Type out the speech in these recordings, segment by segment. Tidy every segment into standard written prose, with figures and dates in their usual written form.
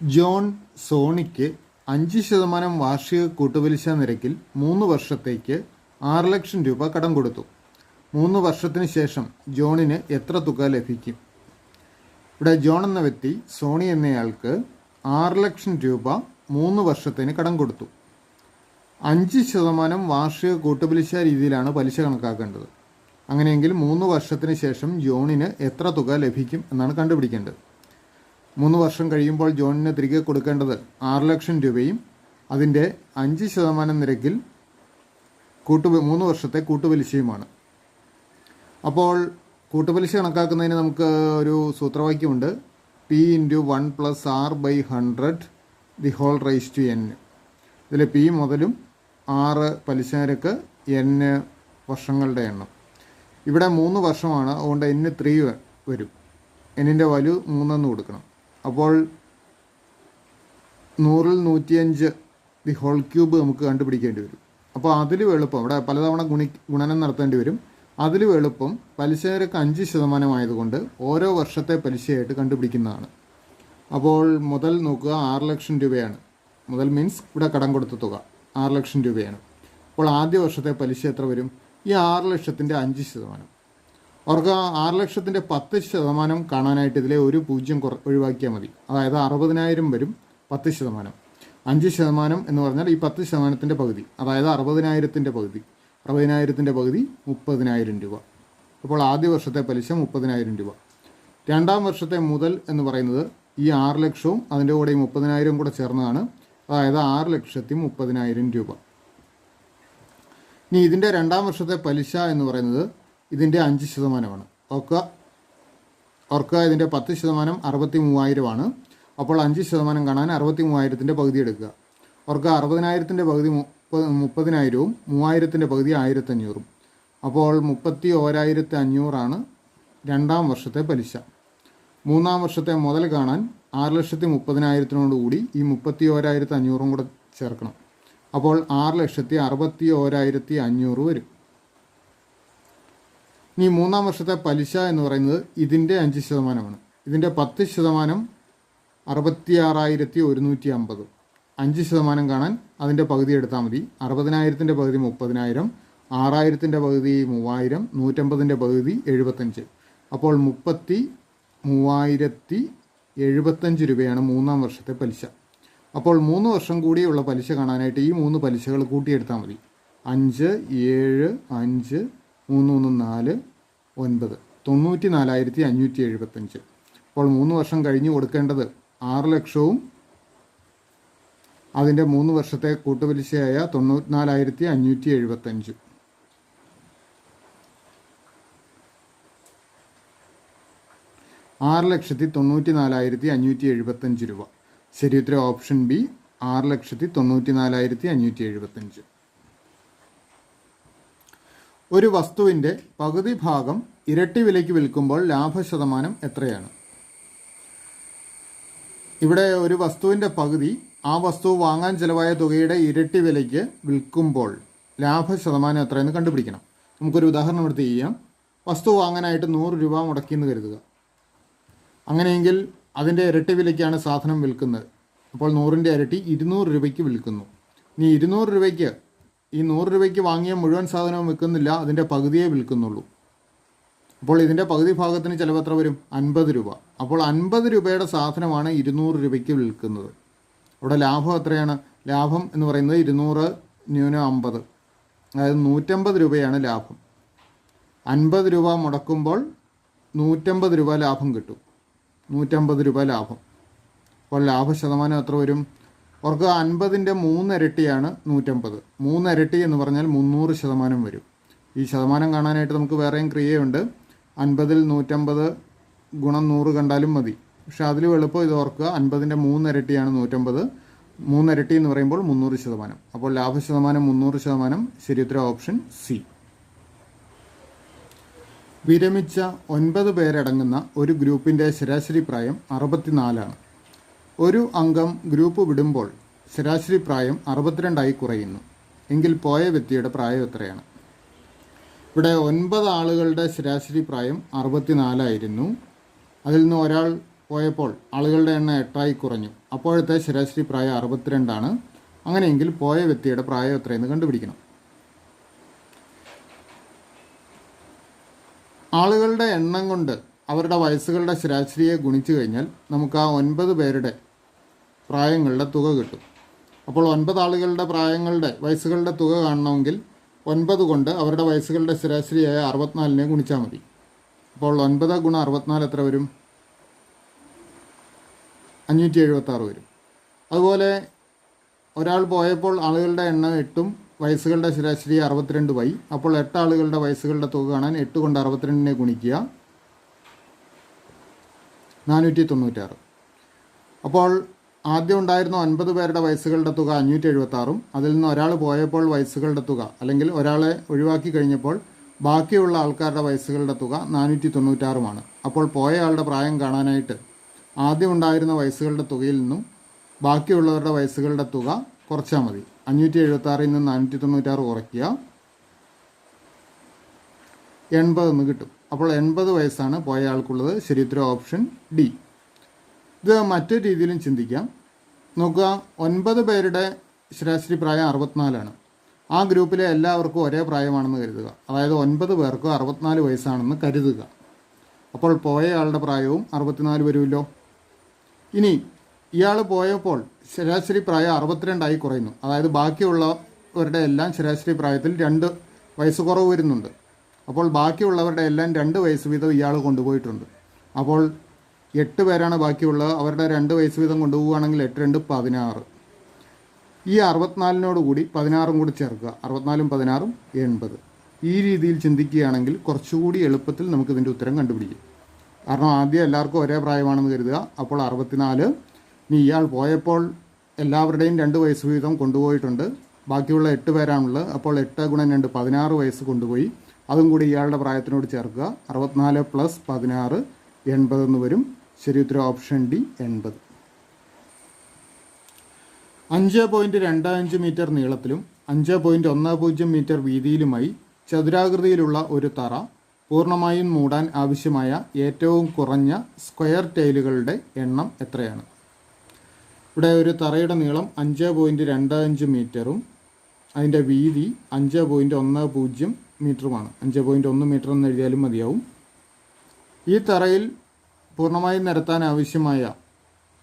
John sonic 5% വാർഷിക കൂട്ടുപലിശ നിരക്കിൽ 3 വർഷത്തേക്ക് 6 ലക്ഷം രൂപ കടം കൊടുത്തു. 3 വർഷത്തിന് ശേഷം ജോണിന് എത്ര തുക ലഭിക്കും? ഇവിടെ ജോൺ എന്ന വ്യക്തി സോണി എന്നയാൾക്ക് 6 ലക്ഷം രൂപ 3 വർഷത്തിന് കടം കൊടുത്തു. 5% വാർഷിക കൂട്ടുപലിശ രീതിയിലാണ് പലിശ കണക്കാക്കേണ്ടത്. അങ്ങനെയെങ്കിൽ 3 വർഷത്തിന് ശേഷം ജോണിന് എത്ര തുക ലഭിക്കും എന്നാണ് കണ്ടുപിടിക്കേണ്ടത്. 3 വർഷം കഴിയുമ്പോൾ ജോണിന് തിരികെ കൊടുക്കേണ്ടത് 6 ലക്ഷം രൂപയും അതിൻ്റെ 5% നിരക്കിൽ 3 വർഷത്തെ കൂട്ടുപലിശയുമാണ്. അപ്പോൾ കൂട്ടുപലിശ കണക്കാക്കുന്നതിന് നമുക്ക് ഒരു സൂത്രവാക്യമുണ്ട്. P × 1 + R/100 ഇതിൽ P മുതലും 6 പലിശ നിരക്ക് n വർഷങ്ങളുടെ എണ്ണം. ഇവിടെ 3 വർഷമാണ്, അതുകൊണ്ട് n 3 വരും. എന്നിൻ്റെ വാല്യൂ 3 എന്ന് കൊടുക്കണം. അപ്പോൾ 100ൽ 105 നമുക്ക് കണ്ടുപിടിക്കേണ്ടി വരും. അപ്പോൾ അതിലും എളുപ്പം, ഇവിടെ പലതവണ ഗുണനം നടത്തേണ്ടി വരും. അതിലും എളുപ്പം പലിശ നിരക്ക് 5% ആയതുകൊണ്ട് ഓരോ വർഷത്തെ പലിശയായിട്ട് കണ്ടുപിടിക്കുന്നതാണ്. അപ്പോൾ മുതൽ നോക്കുക, 6 ലക്ഷം രൂപയാണ്. മുതൽ മീൻസ് ഇവിടെ കടം കൊടുത്ത തുക 6 ലക്ഷം രൂപയാണ്. അപ്പോൾ ആദ്യ വർഷത്തെ പലിശ എത്ര വരും? ഈ 6 ലക്ഷത്തിൻ്റെ 5%. അവർക്ക് 6 ലക്ഷത്തിൻ്റെ 10% കാണാനായിട്ട് ഇതിലെ ഒരു 0 ഒഴിവാക്കിയാൽ മതി. അതായത് 60,000 വരും 10%. 5% എന്ന് പറഞ്ഞാൽ ഈ 10%ൻ്റെ പകുതി, അതായത് 60,000ൻ്റെ പകുതി. 60,000ൻ്റെ പകുതി 30,000 രൂപ. അപ്പോൾ ആദ്യ വർഷത്തെ പലിശ 30,000 രൂപ. രണ്ടാം വർഷത്തെ മുതൽ എന്ന് പറയുന്നത് ഈ 6 ലക്ഷവും അതിൻ്റെ കൂടെ ഈ 30,000 കൂടെ ചേർന്നതാണ്. അതായത് 6,30,000 രൂപ. ഇനി ഇതിൻ്റെ രണ്ടാം വർഷത്തെ പലിശ എന്ന് പറയുന്നത് ഇതിൻ്റെ 5%. ഓർക്കുക ഇതിൻ്റെ 10% 63,000 അപ്പോൾ 5% കാണാൻ 63,000ൻ്റെ പകുതി എടുക്കുക. ഓർക്കുക 60,000ൻ്റെ പകുതി 30,000-ഉം 3,000ൻ്റെ പകുതി 1,500-ഉം. അപ്പോൾ 31,500 രണ്ടാം വർഷത്തെ പലിശ. മൂന്നാം വർഷത്തെ മുതൽ കാണാൻ 6,30,000 കൂടി ഈ 31,500 കൂടെ ചേർക്കണം. അപ്പോൾ 6,61,500 വരും. ഇനി മൂന്നാം വർഷത്തെ പലിശ എന്ന് പറയുന്നത് ഇതിൻ്റെ 5%. ഇതിൻ്റെ 10% 66,150. 5% കാണാൻ അതിൻ്റെ പകുതി എടുത്താൽ മതി. 60,000ൻ്റെ പകുതി 30,000, 6,000ൻ്റെ പകുതി 3,000, 150ൻ്റെ പകുതി 75. അപ്പോൾ 33,075 രൂപയാണ് മൂന്നാം വർഷത്തെ പലിശ. അപ്പോൾ 3 വർഷം കൂടിയുള്ള പലിശ കാണാനായിട്ട് ഈ 3 പലിശകൾ കൂട്ടിയെടുത്താൽ മതി. 5, 7, 5, 3, 4, 9, 94,575. അപ്പോൾ 3 വർഷം കഴിഞ്ഞ് കൊടുക്കേണ്ടത് 6 ലക്ഷവും അതിൻ്റെ 3 വർഷത്തെ കൂട്ടുപലിശയായ 94,575. 6,94,575 രൂപ. ശരി ഉത്തരം ഓപ്ഷൻ ബി, 6,94,575. ഒരു വസ്തുവിൻ്റെ പകുതി ഭാഗം ഇരട്ടി വിലയ്ക്ക് വിൽക്കുമ്പോൾ ലാഭശതമാനം എത്രയാണ്? ഇവിടെ ഒരു വസ്തുവിൻ്റെ പകുതി ആ വസ്തു വാങ്ങാൻ ചിലവായ തുകയുടെ ഇരട്ടി വിലയ്ക്ക് വിൽക്കുമ്പോൾ ലാഭശതമാനം എത്രയെന്ന് കണ്ടുപിടിക്കണം. നമുക്കൊരു ഉദാഹരണം എടുത്ത് ചെയ്യാം. വസ്തു വാങ്ങാനായിട്ട് 100 രൂപ മുടക്കിയെന്ന് കരുതുക. അങ്ങനെയെങ്കിൽ അതിൻ്റെ ഇരട്ടി വിലയ്ക്കാണ് സാധനം വിൽക്കുന്നത്. അപ്പോൾ 100ൻ്റെ ഇരട്ടി 200 രൂപയ്ക്ക് വിൽക്കുന്നു. ഇനി 200 രൂപയ്ക്ക് ഈ 100 രൂപയ്ക്ക് വാങ്ങിയ മുഴുവൻ സാധനവും വിൽക്കുന്നില്ല, അതിൻ്റെ പകുതിയേ വിൽക്കുന്നുള്ളൂ. അപ്പോൾ ഇതിൻ്റെ പകുതി ഭാഗത്തിന് ചിലവ് എത്ര വരും? 50 രൂപ. അപ്പോൾ 50 രൂപയുടെ സാധനമാണ് 200 രൂപയ്ക്ക് വിൽക്കുന്നത്. അവിടെ ലാഭം എത്രയാണ്? ലാഭം എന്ന് പറയുന്നത് 200 - 50, അതായത് 150 രൂപയാണ് ലാഭം. 50 രൂപ മുടക്കുമ്പോൾ 150 രൂപ ലാഭം കിട്ടും. 150 രൂപ ലാഭം. അപ്പോൾ ലാഭശതമാനം എത്ര വരും? ഓർക്കുക 50ൻ്റെ 3 ഇരട്ടിയാണ് 150. 3 ഇരട്ടി എന്ന് പറഞ്ഞാൽ 300% വരും. ഈ ശതമാനം കാണാനായിട്ട് നമുക്ക് വേറെയും ക്രിയയുണ്ട്. 50ൽ 150 × 100 കണ്ടാലും മതി. പക്ഷെ അതിലും എളുപ്പം ഇത് ഓർക്കുക. 50ൻ്റെ 3 ഇരട്ടിയാണ് 150. 3 ഇരട്ടി എന്ന് പറയുമ്പോൾ 300%. അപ്പോൾ ലാഭശതമാനം 300%. ശരി ഉത്തരം ഓപ്ഷൻ സി. വിരമിച്ച 9 പേരടങ്ങുന്ന ഒരു ഗ്രൂപ്പിൻ്റെ ശരാശരി പ്രായം 64. ഒരു അംഗം ഗ്രൂപ്പ് വിടുമ്പോൾ ശരാശരി പ്രായം 62 കുറയുന്നു. എങ്കിൽ പോയ വ്യക്തിയുടെ പ്രായം എത്രയാണ്? ഇവിടെ 9 ആളുകളുടെ ശരാശരി പ്രായം 64 ആയിരുന്നു. അതിൽ നിന്ന് ഒരാൾ പോയപ്പോൾ ആളുകളുടെ എണ്ണം 8 കുറഞ്ഞു. അപ്പോഴത്തെ ശരാശരി പ്രായം 62. അങ്ങനെയെങ്കിൽ പോയ വ്യക്തിയുടെ പ്രായം എത്രയെന്ന് കണ്ടുപിടിക്കണം. ആളുകളുടെ എണ്ണം കൊണ്ട് അവരുടെ വയസ്സുകളുടെ ശരാശരിയെ ഗുണിച്ചു കഴിഞ്ഞാൽ നമുക്ക് ആ 9 പേരുടെ പ്രായങ്ങളുടെ തുക കിട്ടും. അപ്പോൾ 9 ആളുകളുടെ വയസ്സുകളുടെ തുക കാണണമെങ്കിൽ 9 കൊണ്ട് അവരുടെ വയസ്സുകളുടെ ശരാശരിയായ 64നെ ഗുണിച്ചാൽ മതി. അപ്പോൾ 9 ഗുണം 64 എത്ര വരും? 576 വരും. അതുപോലെ ഒരാൾ പോയപ്പോൾ ആളുകളുടെ എണ്ണം 8ഉം വയസ്സുകളുടെ ശരാശരി 62 അപ്പോൾ 8 ആളുകളുടെ വയസ്സുകളുടെ തുക കാണാൻ 8 കൊണ്ട് 62നെ ഗുണിക്കുക, 496. അപ്പോൾ ആദ്യം ഉണ്ടായിരുന്ന 9 പേരുടെ വയസ്സുകളുടെ തുക 576ഉം അതിൽ നിന്ന് ഒരാൾ പോയപ്പോൾ വയസ്സുകളുടെ തുക അല്ലെങ്കിൽ ഒരാളെ ഒഴിവാക്കി കഴിഞ്ഞപ്പോൾ ബാക്കിയുള്ള ആൾക്കാരുടെ വയസ്സുകളുടെ തുക 496മാണ്. അപ്പോൾ പോയ ആളുടെ പ്രായം കാണാനായിട്ട് ആദ്യം ഉണ്ടായിരുന്ന വയസ്സുകളുടെ തുകയിൽ നിന്നും ബാക്കിയുള്ളവരുടെ വയസ്സുകളുടെ തുക കുറച്ചാൽ മതി. 576ൽ നിന്ന് 496 കുറയ്ക്കുക, 80 എന്ന് കിട്ടും. അപ്പോൾ 80 വയസ്സാണ് പോയ ആൾക്കുള്ളത്. ശരിയുത്തരം ഓപ്ഷൻ ഡി. ഇത് മറ്റൊരു രീതിയിലും ചിന്തിക്കാം. നോക്കുക, 9 പേരുടെ ശരാശരി പ്രായം 64ആണ്. ആ ഗ്രൂപ്പിലെ എല്ലാവർക്കും ഒരേ പ്രായമാണെന്ന് കരുതുക. അതായത് 9 പേർക്കും 64 വയസ്സാണെന്ന് കരുതുക. അപ്പോൾ പോയ ആളുടെ പ്രായവും 64 വരുമല്ലോ. ഇനി ഇയാൾ പോയപ്പോൾ ശരാശരി പ്രായം 62 കുറയുന്നു. അതായത് ബാക്കിയുള്ളവരുടെ എല്ലാം ശരാശരി പ്രായത്തിൽ 2 വയസ്സ് കുറവ് വരുന്നുണ്ട്. അപ്പോൾ ബാക്കിയുള്ളവരുടെ എല്ലാം 2 വയസ്സ് വീതം ഇയാൾ കൊണ്ടുപോയിട്ടുണ്ട്. അപ്പോൾ 8 പേരാണ് ബാക്കിയുള്ളത്. അവരുടെ 2 വയസ്സ് വീതം കൊണ്ടുപോവുകയാണെങ്കിൽ 8 2 16. ഈ 64നോട് കൂടി 16ഉം കൂടി ചേർക്കുക. 64ഉം 16ഉം 80. ഈ രീതിയിൽ ചിന്തിക്കുകയാണെങ്കിൽ കുറച്ചുകൂടി എളുപ്പത്തിൽ നമുക്കിതിൻ്റെ ഉത്തരം കണ്ടുപിടിക്കും. കാരണം ആദ്യം എല്ലാവർക്കും ഒരേ പ്രായമാണെന്ന് കരുതുക. അപ്പോൾ 64. ഇനി ഇയാൾ പോയപ്പോൾ എല്ലാവരുടെയും 2 വയസ്സ് വീതം കൊണ്ടുപോയിട്ടുണ്ട്. ബാക്കിയുള്ള 8 പേരാണുള്ളത്. അപ്പോൾ 8 ഗുണം 2 16 വയസ്സ് കൊണ്ടുപോയി. അതും കൂടി ഇയാളുടെ പ്രായത്തിനോട് ചേർക്കുക. 64 + 16 80 എന്ന് വരും. ശരി ഉത്തരം ഓപ്ഷൻ ഡി 80. 5.25 മീറ്റർ നീളത്തിലും 5.10 മീറ്റർ വീതിയിലുമായി ചതുരാകൃതിയിലുള്ള ഒരു തറ പൂർണ്ണമായും മൂടാൻ ആവശ്യമായ ഏറ്റവും കുറഞ്ഞ സ്ക്വയർ ടൈലുകളുടെ എണ്ണം എത്രയാണ്? ഇവിടെ ഒരു തറയുടെ നീളം 5.25 മീറ്ററും അതിൻ്റെ വീതി 5.10 മീറ്ററുമാണ്. 5.1 മീറ്റർ എന്ന് എഴുതിയാലും മതിയാവും. ഈ തറയിൽ പൂർണ്ണമായും നിരത്താൻ ആവശ്യമായ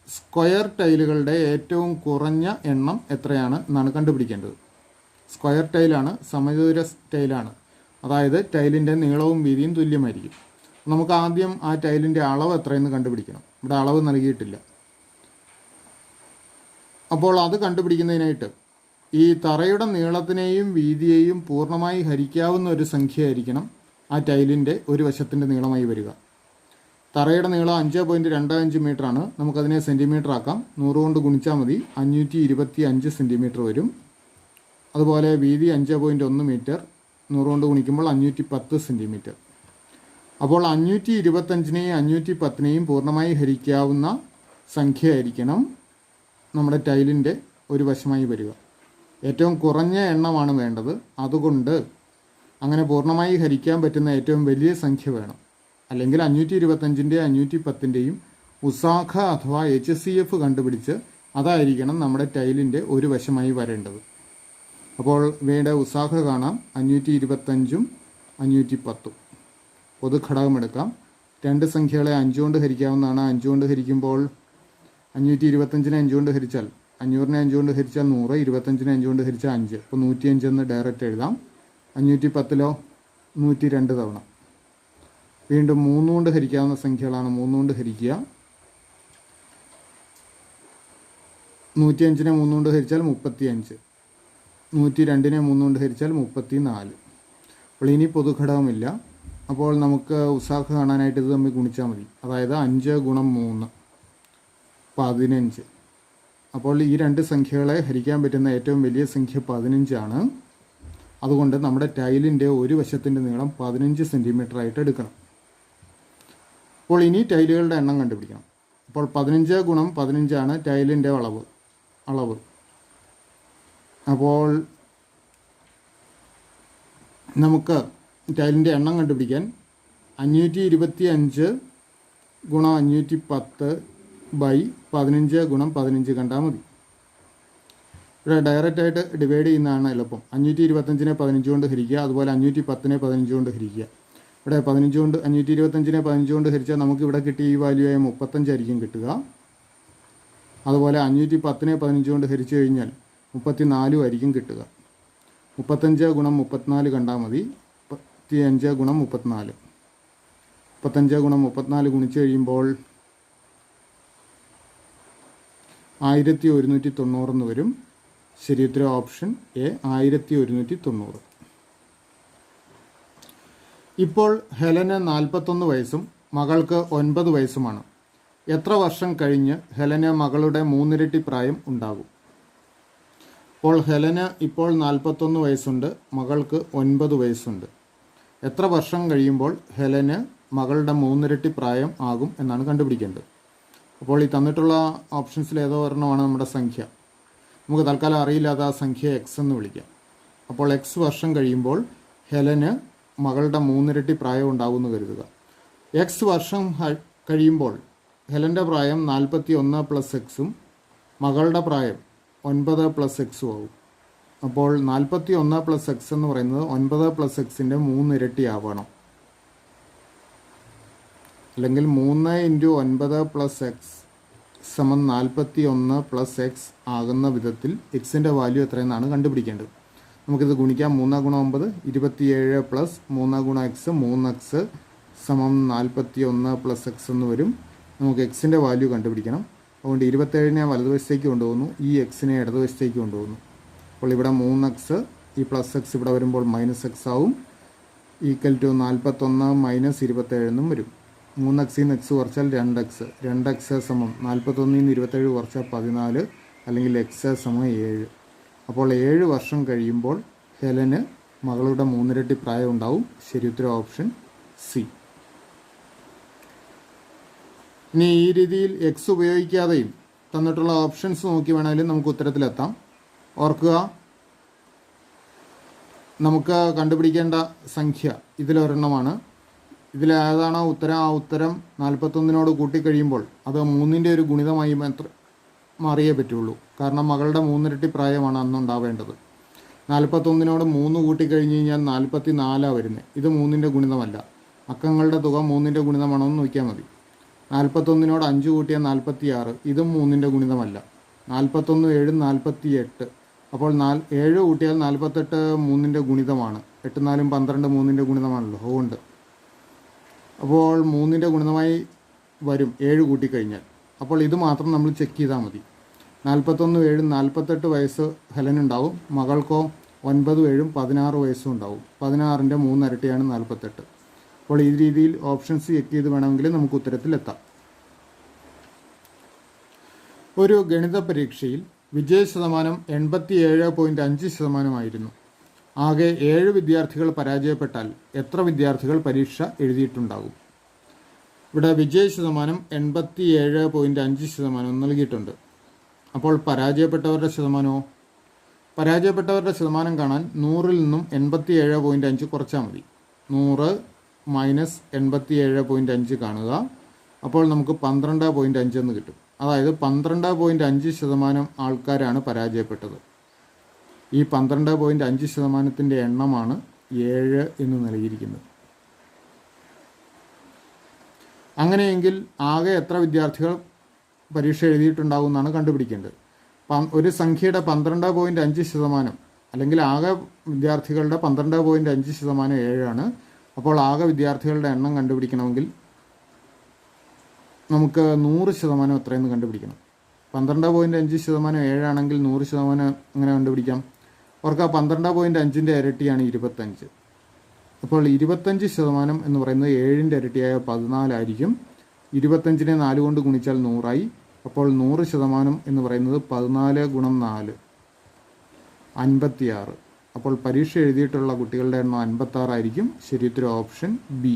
സ്ക്വയർ ടൈലുകളുടെ ഏറ്റവും കുറഞ്ഞ എണ്ണം എത്രയാണ് എന്നാണ് കണ്ടുപിടിക്കേണ്ടത്. സ്ക്വയർ ടൈലാണ്, സമചതുര ടൈലാണ്. അതായത് ടൈലിൻ്റെ നീളവും വീതിയും തുല്യമായിരിക്കും. നമുക്ക് ആദ്യം ആ ടൈലിൻ്റെ അളവ് എത്രയെന്ന് കണ്ടുപിടിക്കണം. ഇവിടെ അളവ് നൽകിയിട്ടില്ല. അപ്പോൾ അത് കണ്ടുപിടിക്കുന്നതിനായിട്ട് ഈ തറയുടെ നീളത്തിനെയും വീതിയെയും പൂർണ്ണമായി ഹരിക്കാവുന്ന ഒരു സംഖ്യയായിരിക്കണം ആ ടൈലിൻ്റെ ഒരു വശത്തിൻ്റെ നീളമായി വരിക. തറയുടെ നീളം 5.25 മീറ്ററാണ്. നമുക്കതിനെ സെൻറ്റിമീറ്റർ ആക്കാം. 100 കൊണ്ട് ഗുണിച്ചാൽ മതി. 525 സെൻറ്റിമീറ്റർ വരും. അതുപോലെ വീതി 5.1 മീറ്റർ. 100 കൊണ്ട് ഗുണിക്കുമ്പോൾ 510 സെൻറ്റിമീറ്റർ. അപ്പോൾ 525നെയും 510നെയും പൂർണ്ണമായി ഹരിക്കാവുന്ന സംഖ്യയായിരിക്കണം നമ്മുടെ ടൈലിൻ്റെ ഒരു വശമായി വരിക. ഏറ്റവും കുറഞ്ഞ എണ്ണമാണ് വേണ്ടത്. അതുകൊണ്ട് അങ്ങനെ പൂർണ്ണമായി ഹരിക്കാൻ പറ്റുന്ന ഏറ്റവും വലിയ സംഖ്യ വേണം. അല്ലെങ്കിൽ 525ൻ്റെയും 510ൻ്റെയും ഉസാഖ അഥവാ HCF കണ്ടുപിടിച്ച് അതായിരിക്കണം നമ്മുടെ ടൈലിൻ്റെ ഒരു വശമായി വരേണ്ടത്. അപ്പോൾ ഇവയുടെ ഉസാഖ കാണാം. 525ഉം 510. പൊതുഘടകമെടുക്കാം. 2 സംഖ്യകളെ 5 കൊണ്ട് ഹരിക്കാവുന്നതാണ്. 5 കൊണ്ട് ഹരിക്കുമ്പോൾ 525നെ 5 കൊണ്ട് ഹരിച്ചാൽ 500നെ 5 കൊണ്ട് ഹരിച്ചാൽ 100, 25നെ 5 കൊണ്ട് ഹരിച്ചാൽ 5. അപ്പോൾ 105 എന്ന് ഡയറക്റ്റ് എഴുതാം. 510ലോ 102 തവണ. വീണ്ടും 3 കൊണ്ട് ഹരിക്കാവുന്ന സംഖ്യകളാണ്. 3 കൊണ്ട് ഹരിക്കുക. 105നെ 3 കൊണ്ട് ഹരിച്ചാൽ 35. 102നെ 3 കൊണ്ട് ഹരിച്ചാൽ 34. അപ്പോൾ ഇനി പൊതുഘടകമില്ല. അപ്പോൾ നമുക്ക് ഉസാഖ കാണാനായിട്ട് ഇത് തമ്മിൽ ഗുണിച്ചാൽ മതി. അതായത് 5 ഗുണം 3 15. അപ്പോൾ ഈ 2 സംഖ്യകളെ ഹരിക്കാൻ പറ്റുന്ന ഏറ്റവും വലിയ സംഖ്യ 15 ആണ്. അതുകൊണ്ട് നമ്മുടെ ടൈലിൻ്റെ ഒരു വശത്തിൻ്റെ നീളം 15 സെൻറ്റിമീറ്റർ ആയിട്ട് എടുക്കണം. അപ്പോൾ ഇനി ടൈലുകളുടെ എണ്ണം കണ്ടുപിടിക്കണം. അപ്പോൾ 15 ഗുണം 15 ആണ് ടൈലിൻ്റെ അളവ്. അപ്പോൾ നമുക്ക് ടൈലിൻ്റെ എണ്ണം കണ്ടുപിടിക്കാൻ 525 ഗുണം 510/15 × 15 മതി. ഇവിടെ ഡയറക്റ്റായിട്ട് ഡിവൈഡ് ചെയ്യുന്നതാണ് എളുപ്പം. 525-നെ 15 കൊണ്ട് ഹരിക്കുക, അതുപോലെ 510-നെ 15 കൊണ്ട് ഹരിക്കുക. ഇവിടെ 525-നെ 15 കൊണ്ട് ഹരിച്ചാൽ നമുക്ക് ഇവിടെ കിട്ടിയ ഈ വാല്യൂ ആയ 35 ആയിരിക്കും കിട്ടുക. അതുപോലെ 510-നെ 15 കൊണ്ട് ഹരിച്ചു കഴിഞ്ഞാൽ 34 ആയിരിക്കും കിട്ടുക. 35 × 34 കണ്ടാൽ മതി. 35 × 34 35 × 34 ഗുണിച്ച് കഴിയുമ്പോൾ 1190 എന്ന് വരും. ശരി ഉത്തരം ഓപ്ഷൻ എ 1190. ഇപ്പോൾ ഹെലന് 41 വയസ്സും മകൾക്ക് 9 വയസ്സുമാണ്. എത്ര വർഷം കഴിഞ്ഞ് ഹെലന് മകളുടെ 3 ഇരട്ടി പ്രായം ഉണ്ടാകും? അപ്പോൾ ഹെലന് ഇപ്പോൾ 41 വയസ്സുണ്ട്, മകൾക്ക് 9 വയസ്സുണ്ട്. എത്ര വർഷം കഴിയുമ്പോൾ ഹെലന് മകളുടെ 3 ഇരട്ടി പ്രായം ആകും എന്നാണ് കണ്ടുപിടിക്കേണ്ടത്. അപ്പോൾ ഈ തന്നിട്ടുള്ള ഓപ്ഷൻസിൽ ഏതോ ഒരെണ്ണമാണ് നമ്മുടെ സംഖ്യ. നമുക്ക് തൽക്കാലം അറിയില്ലാത്ത ആ സംഖ്യ എക്സ് എന്ന് വിളിക്കാം. അപ്പോൾ എക്സ് വർഷം കഴിയുമ്പോൾ ഹെലന് മകളുടെ 3 ഇരട്ടി പ്രായം ഉണ്ടാകുമെന്ന് കരുതുക. എക്സ് വർഷം കഴിയുമ്പോൾ ഹെലൻ്റെ പ്രായം 41 + എക്സും മകളുടെ പ്രായം 9 + എക്സും ആവും. അപ്പോൾ 41 + എക്സ് എന്ന് പറയുന്നത് 9 + എക്സിൻ്റെ 3 ഇരട്ടി ആവണം. അല്ലെങ്കിൽ 3 × 9 + എക്സ് = 41 + എക്സ് ആകുന്ന വിധത്തിൽ എക്സിൻ്റെ വാല്യൂ എത്രയെന്നാണ് കണ്ടുപിടിക്കേണ്ടത്. നമുക്കിത് ഗുണിക്കാം. 3 × 9 27 + 3 × എക്സ് 3x = 41 + എക്സ് എന്ന് വരും. നമുക്ക് എക്സിൻ്റെ വാല്യൂ കണ്ടുപിടിക്കണം. അതുകൊണ്ട് 27-നെ വലതുവശത്തേക്ക് കൊണ്ടുപോകുന്നു, ഈ എക്സിനെ ഇടതുവശത്തേക്ക് കൊണ്ടുപോകുന്നു. അപ്പോൾ ഇവിടെ 3x ഈ +x ഇവിടെ വരുമ്പോൾ -x ആവും. = 41 - 27 എന്നും വരും. 3x ൽ നിന്ന് x കുറച്ചാൽ 2x 2x = 41 ൽ നിന്ന് 27 കുറച്ചാൽ 14, അല്ലെങ്കിൽ x = 7. അപ്പോൾ 7 വർഷം കഴിയുമ്പോൾ ഹെലന് മകളുടെ 3 ഇരട്ടി പ്രായം ഉണ്ടാവും. ശരി ഉത്തരം ഓപ്ഷൻ സി. ഇനി ഈ രീതിയിൽ എക്സ് ഉപയോഗിക്കാതെയും തന്നിട്ടുള്ള ഓപ്ഷൻസ് നോക്കി വേണമെങ്കിലും നമുക്ക് ഉത്തരത്തിലെത്താം. ഓർക്കുക, നമുക്ക് കണ്ടുപിടിക്കേണ്ട സംഖ്യ ഇതിലൊരെണ്ണമാണ്. ഇതിലേതാണോ ഉത്തരം ആ ഉത്തരം 41-നോട് കൂട്ടിക്കഴിയുമ്പോൾ അത് 3-ൻ്റെ ഒരു ഗുണിതമായി മാറിയേ പറ്റുള്ളൂ. കാരണം മകളുടെ 3 ഇരട്ടി പ്രായമാണ് അന്നുണ്ടാവേണ്ടത്. 41-നോട് 3 കൂട്ടിക്കഴിഞ്ഞ് കഴിഞ്ഞാൽ 44 വരുന്നത്. ഇത് 3-ൻ്റെ ഗുണിതമല്ല. അക്കങ്ങളുടെ തുക 3-ൻ്റെ ഗുണിതമാണോ എന്ന് നോക്കിയാൽ മതി. 41-നോട് 5 കൂട്ടിയാൽ 46, ഇതും 3-ൻ്റെ ഗുണിതമല്ല. 41 7 48. അപ്പോൾ 7 കൂട്ടിയാൽ 48 3-ൻ്റെ ഗുണിതമാണ്. 8 4 12 3-ൻ്റെ ഗുണിതമാണല്ലോ. അതുകൊണ്ട് അപ്പോൾ 3-ൻ്റെ ഗുണിതമായി വരും 7 കൂട്ടിക്കഴിഞ്ഞാൽ. അപ്പോൾ ഇത് മാത്രം നമ്മൾ ചെക്ക് ചെയ്താൽ മതി. 41 7 48 വയസ്സ് ഹെലനുണ്ടാവും. മകൾക്കോ 9 7 16 വയസ്സും ഉണ്ടാവും. 16-ൻ്റെ 3 ഇരട്ടിയാണ് 48. അപ്പോൾ ഈ രീതിയിൽ ഓപ്ഷൻസ് ചെക്ക് ചെയ്ത് വേണമെങ്കിൽ നമുക്ക് ഉത്തരത്തിലെത്താം. ഒരു ഗണിത പരീക്ഷയിൽ വിജയശതമാനം 87.5% ആകെ 7 വിദ്യാർത്ഥികൾ പരാജയപ്പെട്ടാൽ എത്ര വിദ്യാർത്ഥികൾ പരീക്ഷ എഴുതിയിട്ടുണ്ടാകും? ഇവിടെ വിജയശതമാനം 87.5% നൽകിയിട്ടുണ്ട്. അപ്പോൾ പരാജയപ്പെട്ടവരുടെ ശതമാനമോ? പരാജയപ്പെട്ടവരുടെ ശതമാനം കാണാൻ 100-ൽ നിന്നും 87.5 കുറച്ചാൽ മതി. 100 - 87.5 കാണുക. അപ്പോൾ നമുക്ക് 12.5 എന്ന് കിട്ടും. അതായത് 12.5% ആൾക്കാരാണ് പരാജയപ്പെട്ടത്. ഈ 12.5%-ൻ്റെ എണ്ണമാണ് 7 എന്ന് നൽകിയിരിക്കുന്നത്. അങ്ങനെയെങ്കിൽ ആകെ എത്ര വിദ്യാർത്ഥികൾ പരീക്ഷ എഴുതിയിട്ടുണ്ടാകും എന്നാണ് കണ്ടുപിടിക്കേണ്ടത്. ഒരു സംഖ്യയുടെ 12.5% അല്ലെങ്കിൽ ആകെ വിദ്യാർത്ഥികളുടെ 12.5% 7ആണ്. അപ്പോൾ ആകെ വിദ്യാർത്ഥികളുടെ എണ്ണം കണ്ടുപിടിക്കണമെങ്കിൽ നമുക്ക് 100% എത്രയെന്ന് കണ്ടുപിടിക്കണം. 12.5% 7ആണെങ്കിൽ 100% എങ്ങനെ കണ്ടുപിടിക്കാം? ഓർക്കുക, 12.5-ൻ്റെ ഇരട്ടിയാണ് 25. അപ്പോൾ 25% എന്ന് പറയുന്നത് 7-ൻ്റെ ഇരട്ടിയായ 14 ആയിരിക്കും. 25-നെ 4 കൊണ്ട് ഗുണിച്ചാൽ 100 ആയി. അപ്പോൾ 100% എന്ന് പറയുന്നത് 14 × 4 56. അപ്പോൾ പരീക്ഷ എഴുതിയിട്ടുള്ള കുട്ടികളുടെ എണ്ണം 56 ആയിരിക്കും. ശരി ഉത്തരം ഓപ്ഷൻ ബി.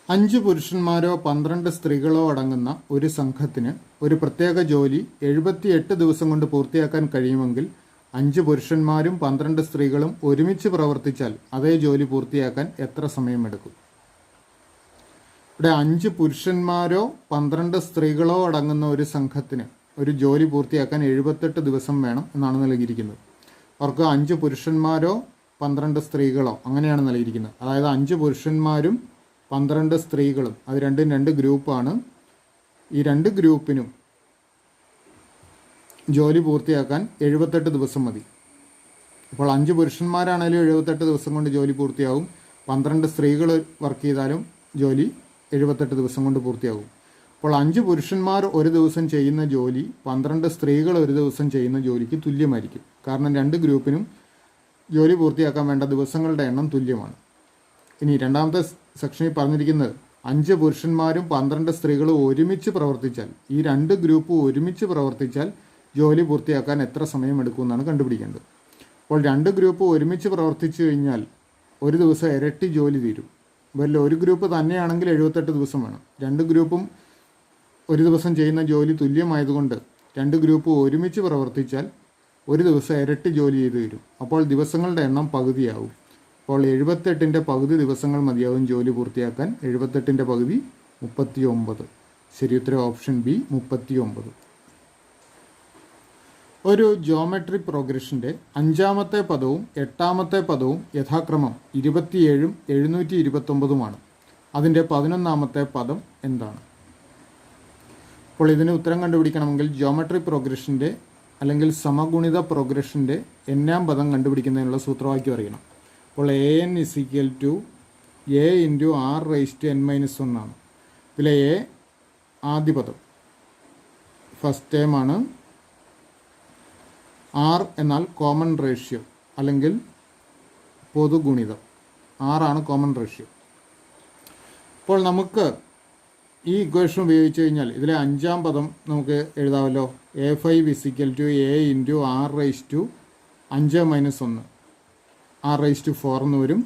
5 പുരുഷന്മാരോ 12 സ്ത്രീകളോ അടങ്ങുന്ന ഒരു സംഘത്തിന് ഒരു പ്രത്യേക ജോലി 78 ദിവസം കൊണ്ട് പൂർത്തിയാക്കാൻ കഴിയുമെങ്കിൽ 5 പുരുഷന്മാരും 12 സ്ത്രീകളും ഒരുമിച്ച് പ്രവർത്തിച്ചാൽ അതേ ജോലി പൂർത്തിയാക്കാൻ എത്ര സമയമെടുക്കും? ഇവിടെ 5 പുരുഷന്മാരോ 12 സ്ത്രീകളോ അടങ്ങുന്ന ഒരു സംഘത്തിന് ഒരു ജോലി പൂർത്തിയാക്കാൻ 78 ദിവസം വേണം എന്നാണ് നൽകിയിരിക്കുന്നത്. അവർക്ക് 5 പുരുഷന്മാരോ 12 സ്ത്രീകളോ അങ്ങനെയാണ് നൽകിയിരിക്കുന്നത്. അതായത് 5 പുരുഷന്മാരും 12 സ്ത്രീകളും, അത് രണ്ടും 2 ഗ്രൂപ്പാണ്. ഈ 2 ഗ്രൂപ്പിനും ജോലി പൂർത്തിയാക്കാൻ 78 ദിവസം മതി. അപ്പോൾ 5 പുരുഷന്മാരാണെങ്കിലും 78 ദിവസം കൊണ്ട് ജോലി പൂർത്തിയാകും. 12 സ്ത്രീകൾ വർക്ക് ചെയ്താലും ജോലി 78 ദിവസം കൊണ്ട് പൂർത്തിയാകും. അപ്പോൾ 5 പുരുഷന്മാർ ഒരു ദിവസം ചെയ്യുന്ന ജോലി 12 സ്ത്രീകൾ ഒരു ദിവസം ചെയ്യുന്ന ജോലിക്ക് തുല്യമായിരിക്കും. കാരണം 2 ഗ്രൂപ്പിനും ജോലി പൂർത്തിയാക്കാൻ വേണ്ട ദിവസങ്ങളുടെ എണ്ണം തുല്യമാണ്. ഇനി രണ്ടാമത്തെ സെക്ഷനിൽ പറഞ്ഞിരിക്കുന്നത് 5 പുരുഷന്മാരും 12 സ്ത്രീകളും ഒരുമിച്ച് പ്രവർത്തിച്ചാൽ, ഈ 2 ഗ്രൂപ്പ് ഒരുമിച്ച് പ്രവർത്തിച്ചാൽ ജോലി പൂർത്തിയാക്കാൻ എത്ര സമയം എടുക്കുമെന്നാണ് കണ്ടുപിടിക്കേണ്ടത്. അപ്പോൾ 2 ഗ്രൂപ്പ് ഒരുമിച്ച് പ്രവർത്തിച്ചു കഴിഞ്ഞാൽ ഒരു ദിവസം ഇരട്ടി ജോലി തീരും. വല്ല ഒരു ഗ്രൂപ്പ് തന്നെയാണെങ്കിൽ 78 ദിവസം വേണം. 2 ഗ്രൂപ്പും ഒരു ദിവസം ചെയ്യുന്ന ജോലി തുല്യമായതുകൊണ്ട് 2 ഗ്രൂപ്പ് ഒരുമിച്ച് പ്രവർത്തിച്ചാൽ ഒരു ദിവസം ഇരട്ടി ജോലി ചെയ്ത് തരും. അപ്പോൾ ദിവസങ്ങളുടെ എണ്ണം പകുതിയാവും. അപ്പോൾ 78ൻ്റെ പകുതി ദിവസങ്ങൾ മതിയാവും ജോലി പൂർത്തിയാക്കാൻ. 78ൻ്റെ പകുതി 39. ശരി ഉത്തരം ഓപ്ഷൻ ബി 39. ഒരു ജോമെട്രി പ്രോഗ്രഷൻ്റെ 5ാമത്തെ പദവും 8ാമത്തെ പദവും യഥാക്രമം 27ഉം 729ഉമാണ്. അതിൻ്റെ 11ാമത്തെ പദം എന്താണ്? അപ്പോൾ ഇതിന് ഉത്തരം കണ്ടുപിടിക്കണമെങ്കിൽ ജോമെട്രി പ്രോഗ്രഷൻ്റെ അല്ലെങ്കിൽ സമഗുണിത പ്രോഗ്രഷൻ്റെ n-ാം പദം കണ്ടുപിടിക്കുന്നതിനുള്ള സൂത്രവാക്യം അറിയണം. അപ്പോൾ an = a × r⁻n−1 ആണ്. ഇതിലെ a ആദ്യ പദം ഫസ്റ്റ് ടേം ആണ്. r എന്നാൽ കോമൺ റേഷ്യോ അല്ലെങ്കിൽ പൊതുഗുണിതം. r ആണ് കോമൺ റേഷ്യോ. അപ്പോൾ നമുക്ക് ഈ ഇക്വേഷൻ ഉപയോഗിച്ച് കഴിഞ്ഞാൽ ഇതിലെ 5ാം പദം നമുക്ക് എഴുതാമല്ലോ. a5 = a × r⁻5−1 r⁴ എന്ന് വരും.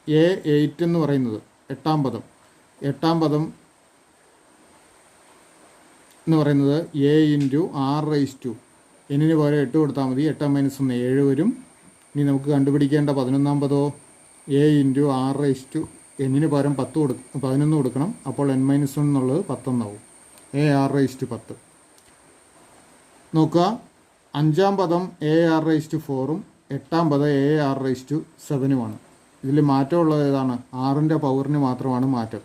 a8 എന്ന് പറയുന്നത് 8ാം പദം. 8ാം പദം എന്ന് പറയുന്നത് a × r⁻, എന്നിന് പോലെ 8 കൊടുത്താൽ മതി. 8 - 1 7 വരും. ഇനി നമുക്ക് കണ്ടുപിടിക്കേണ്ട 11ാം പദമോ a × r⁻, എന്നിന് പകരം 11 കൊടുക്കണം. അപ്പോൾ n-1 എന്നുള്ളത് 10 എന്നാവും. a r⁻10. നോക്കുക, 5ാം പദം a r⁴ഉം 8ാം പദം a r⁷ ഇതിൽ മാറ്റമുള്ളത് ഏതാണ്? 6ൻ്റെ പവറിന് മാത്രമാണ് മാറ്റം.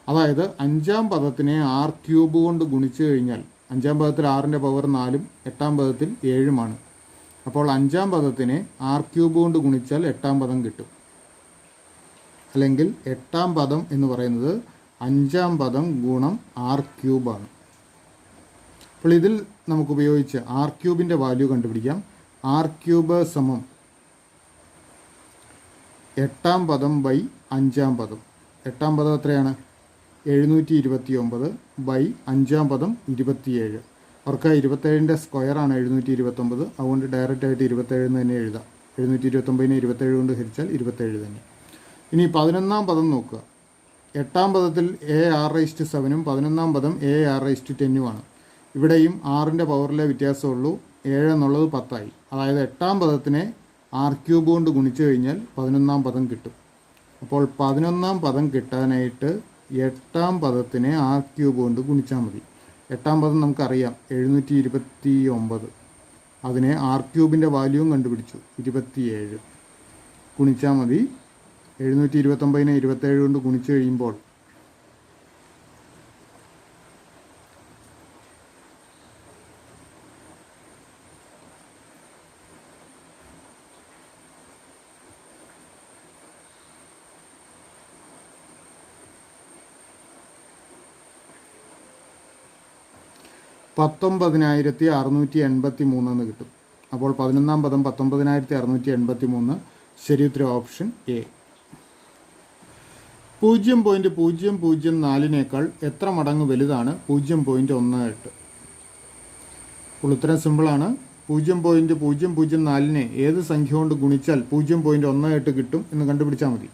അതായത് 5ാം പദത്തിനെ r³ കൊണ്ട് ഗുണിച്ചു കഴിഞ്ഞാൽ 5ാം പദത്തിൽ 6ൻ്റെ പവർ 4ഉം 8ാം പദത്തിൽ 7ഉമാണ്. അപ്പോൾ 5ാം പദത്തിനെ r³ കൊണ്ട് ഗുണിച്ചാൽ 8ാം പദം കിട്ടും. അല്ലെങ്കിൽ 8ാം പദം എന്ന് പറയുന്നത് 5ാം പദം ഗുണം r³ ആണ്. അപ്പോൾ ഇതിൽ നമുക്ക് ഉപയോഗിച്ച് r³ വാല്യൂ കണ്ടുപിടിക്കാം. r³ സമം 8ാം പദം ബൈ 5ാം പദം. 8ാം പദം എത്രയാണ്? 729 ബൈ 5ാം പദം 27. അവർക്ക് 27ൻ്റെ സ്ക്വയറാണ് 729. അതുകൊണ്ട് ഡയറക്റ്റായിട്ട് 27 എന്ന് തന്നെ എഴുതാം. 729നെ 27 കൊണ്ട് ഹരിച്ചാൽ 27 തന്നെ. ഇനി 11ാം പദം നോക്കുക. 8ാം പദത്തിൽ a r⁷ ഉം 11ാം പദം a r⁻10ഉമാണ്. ഇവിടെയും 6ൻ്റെ പവറിലെ വ്യത്യാസമുള്ളൂ. 7 എന്നുള്ളത് 10ആയി. അതായത് 8ാം പദത്തിനെ r³ കൊണ്ട് ഗുണിച്ചു കഴിഞ്ഞാൽ 11ാം പദം കിട്ടും. അപ്പോൾ 11ാം പദം കിട്ടാനായിട്ട് 8ാം പദത്തിനെ r³ കൊണ്ട് ഗുണിച്ചാൽ മതി. 8ാം പദം നമുക്കറിയാം 729. അതിനെ r³ വാല്യൂവും കണ്ടുപിടിച്ചു 27. ഗുണിച്ചാൽ മതി. 729നെ 27 കൊണ്ട് ഗുണിച്ചു കഴിയുമ്പോൾ 19,683 എന്ന് കിട്ടും. അപ്പോൾ 11ാം പദം 19,683. ശരി ഉത്തരം ഓപ്ഷൻ എ. 0.004 എത്ര മടങ്ങ് വലുതാണ് 0.18? അപ്പോൾ ഉത്തരം സിമ്പിളാണ്. 0.004 ഏത് സംഖ്യ കൊണ്ട് ഗുണിച്ചാൽ 0.18 കിട്ടും എന്ന് കണ്ടുപിടിച്ചാൽ മതി.